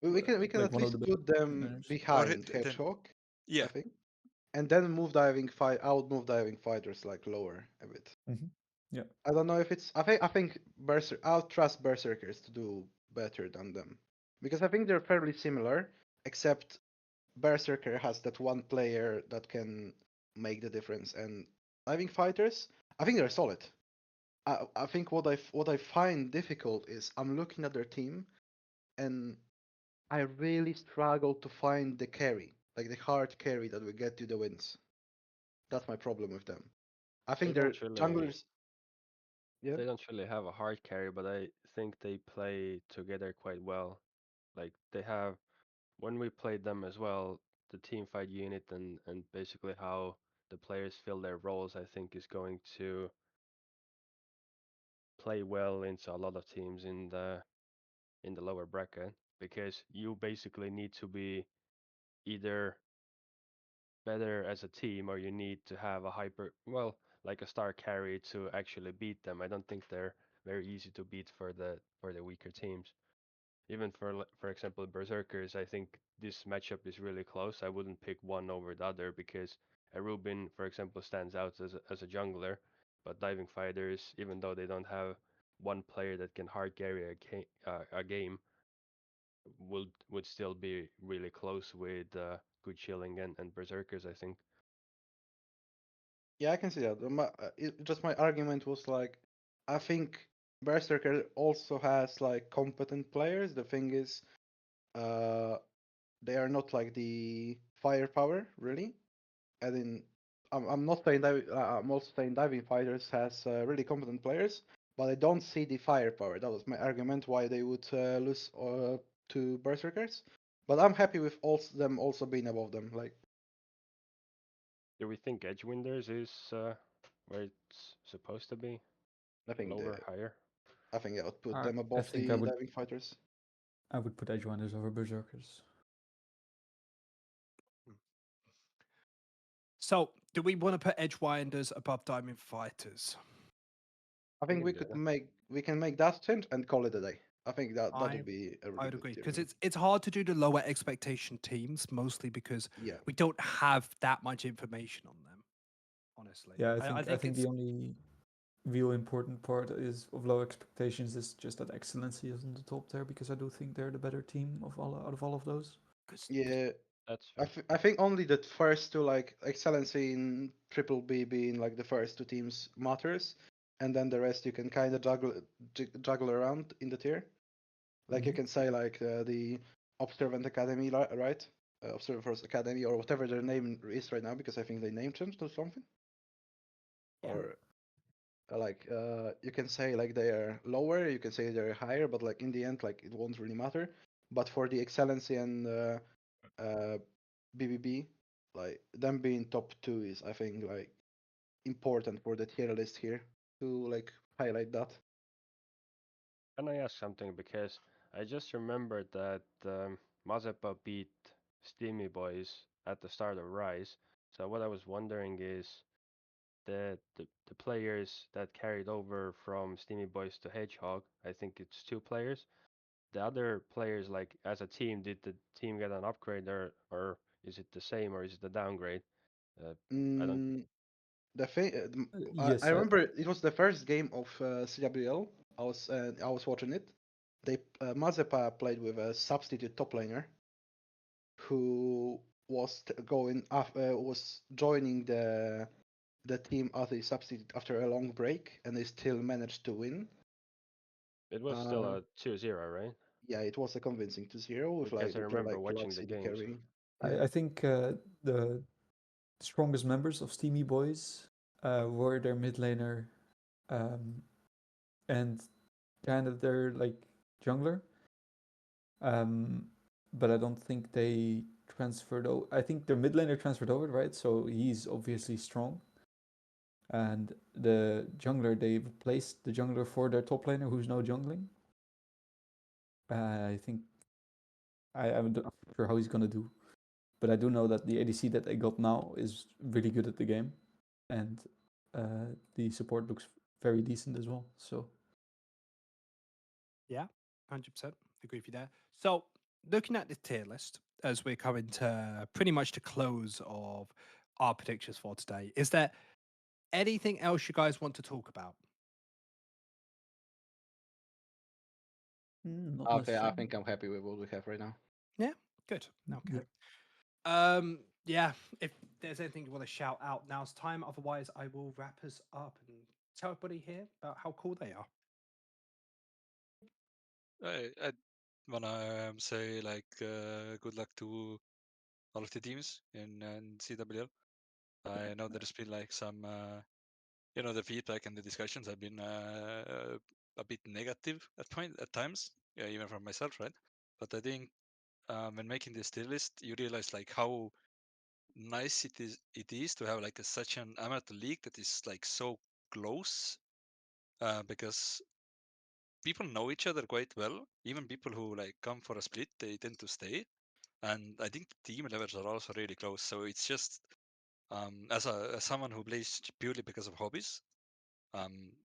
we can like at one of least the best put mid them laners. Or behind then Hedgehog. I yeah, think. and then move diving fight. I would move diving fighters like lower a bit. Yeah. I don't know if it's. I think I'll trust berserkers to do better than them because I think they're fairly similar, except berserker has that one player that can make the difference, and diving fighters, I think they're solid. I think what I find difficult is I'm looking at their team and I really struggle to find the carry, like the hard carry that will get you the wins. That's my problem with them. I They think their don't really junglers. Yeah. they don't really have a hard carry, but I think they play together quite well. Like they have when we played them as well, the team fight unit and basically how the players fill their roles, I think is going to play well into a lot of teams in the lower bracket because you basically need to be either better as a team or you need to have a like a star carry to actually beat them. I don't think they're very easy to beat for the weaker teams. Even for example Berserkers, I think this matchup is really close. I wouldn't pick one over the other because a Rubin, for example, stands out as a jungler, but diving fighters, even though they don't have one player that can hard carry a game, would still be really close with Good Chilling and Berserkers, I think. Yeah, I can see that. Just my argument was like, I think Berserker also has like competent players. The thing is, uh, they are not like the firepower really. And in, I'm not saying that. I'm also saying diving fighters has really competent players, but I don't see the firepower. That was my argument why they would lose to Berserkers. But I'm happy with also them also being above them. Like Do we think Edgewinders is where it's supposed to be? I think Lower, higher? I would put I, them I above think I the would diving fighters. I would put Edgewinders over Berserkers. So, do we want to put Edgewinders above Diamond Fighters? I We think can do that. we can make that change and call it a day. I think that I would be a I really would good agree tier because list. it's hard to do the lower expectation teams mostly because Yeah. we don't have that much information on them. Honestly, Yeah, I I think think it's the only real important part is of low expectations is just that excellency is on the top there because I do think they're the better team of all out of all of those. Yeah. That's fair. I think only the first two, like excellency in triple B being like the first two teams matters, and then the rest you can kind of juggle around in the tier. Like you Mhm. can say like the Observant Academy, right? Observer's Academy or whatever their name is right now, because I think they name changed or something. Yeah. Or like you can say like they are lower, you can say they're higher, but like in the end, like it won't really matter. But for the excellency and uh, BBB, like them being top two is I think like important for the tier list here to like highlight that. Can I ask something? Because I just remembered that Mazepa beat Steamy Boys at the start of Rise. So what I was wondering is the players that carried over from Steamy Boys to Hedgehog, I think it's two players. The other players, like as a team, did the team get an upgrade or is it the same or is it a downgrade? I don't. Mm, the thing, I Yes, remember it was the first game of CWL. I was watching it. They Mazepa played with a substitute top laner who was joining the team as a substitute after a long break, and they still managed to win. It was still Uh, a 2-0, right? yeah, it was a convincing 2-0 with Because like I they play remember like watching the Luxy the games. carry. Yeah. I think the strongest members of Steamy Boys were their mid laner um, and kind of their like jungler. But I don't think they transferred. I think their mid laner transferred over, right? So he's obviously strong. And the jungler, they replaced the jungler for their top laner, who's no jungling. I think I'm not sure how he's gonna do, but I do know that the ADC that they got now is really good at the game, and the support looks very decent as well. So Yeah, 100% agree with you there. So, looking at the tier list as we're coming to pretty much the close of our predictions for today. Is there anything else you guys want to talk about? Not Okay, I necessarily. think I'm happy with what we have right now. Yeah, good. Okay. Yeah. Yeah, if there's anything you want to shout out, now's time. Otherwise, I will wrap us up and tell everybody here about how cool they are. I wanna say like good luck to all of the teams in CWL. I know there's been like some, the feedback and the discussions have been a bit negative at times, yeah, even from myself, right? But I think when making this tier list, you realize like how nice it is to have like such an amateur league that is like so close, because people know each other quite well. Even people who like come for a split, they tend to stay. And I think the team levels are also really close. So it's just as someone who plays purely because of hobbies,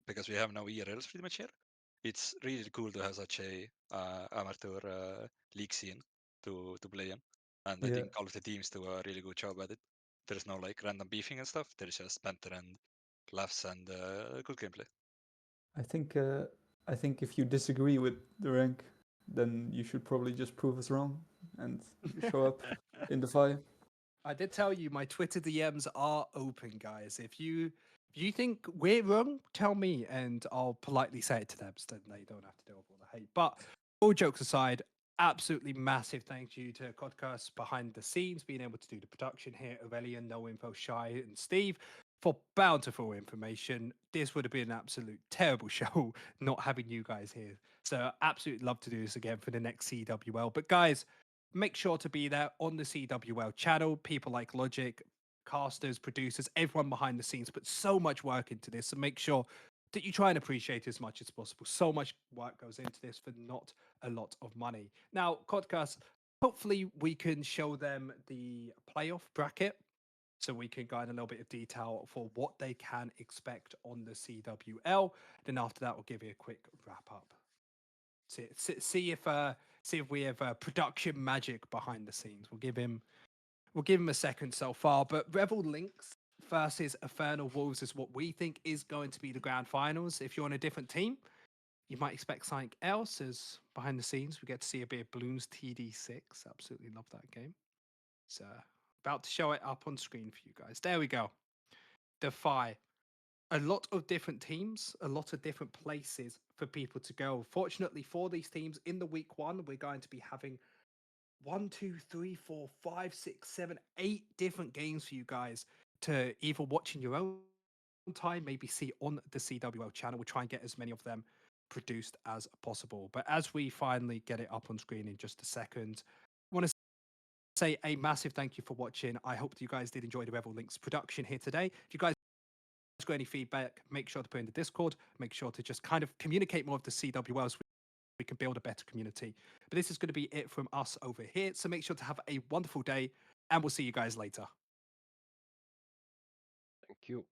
because we have no ERLs pretty much here, it's really cool to have such a amateur league scene to play in. And I Yeah. think all of the teams do a really good job at it. There's no like random beefing and stuff. There's just banter and laughs and good gameplay. I think if you disagree with the rank, then you should probably just prove us wrong and show up in Defy. I did tell you my Twitter DMs are open, guys. If you think we're wrong, tell me and I'll politely say it to them so they don't have to deal with all the hate. But all jokes aside, absolutely massive thank you to Codcast behind the scenes, being able to do the production here, Aurelian, No Info, Shiy, and Steve for bountiful information. This would have been an absolute terrible show not having you guys here. So absolutely love to do this again for the next CWL. But guys, make sure to be there on the CWL channel. People like Logic, casters, producers, everyone behind the scenes put so much work into this. So make sure that you try and appreciate it as much as possible. So much work goes into this for not a lot of money. Now, Codcast, hopefully we can show them the playoff bracket so we can go in a little bit of detail for what they can expect on the CWL. Then after that, we'll give you a quick wrap up. See if we have production magic behind the scenes. We'll give him a second so far. But Reval Lynx versus Infernal Wolves is what we think is going to be the grand finals. If you're on a different team, you might expect something else. As behind the scenes, we get to see a bit of Bloons TD6. Absolutely love that game. So about to show it up on screen for you guys. There we go. Defy. A lot of different teams, a lot of different places for people to go. Fortunately for these teams, in the week one, we're going to be having 1, 2, 3, 4, 5, 6, 7, 8 different games for you guys to either watch in your own time, maybe see on the CWL channel. We'll try and get as many of them produced as possible. But as we finally get it up on screen in just a second, I want to say a massive thank you for watching. I hope that you guys did enjoy the Reval Lynx production here today. If you guys got any feedback, make sure to put in the Discord. Make sure to just kind of communicate more of the CWL so we can build a better community. But this is going to be it from us over here. So make sure to have a wonderful day, and we'll see you guys later. Thank you.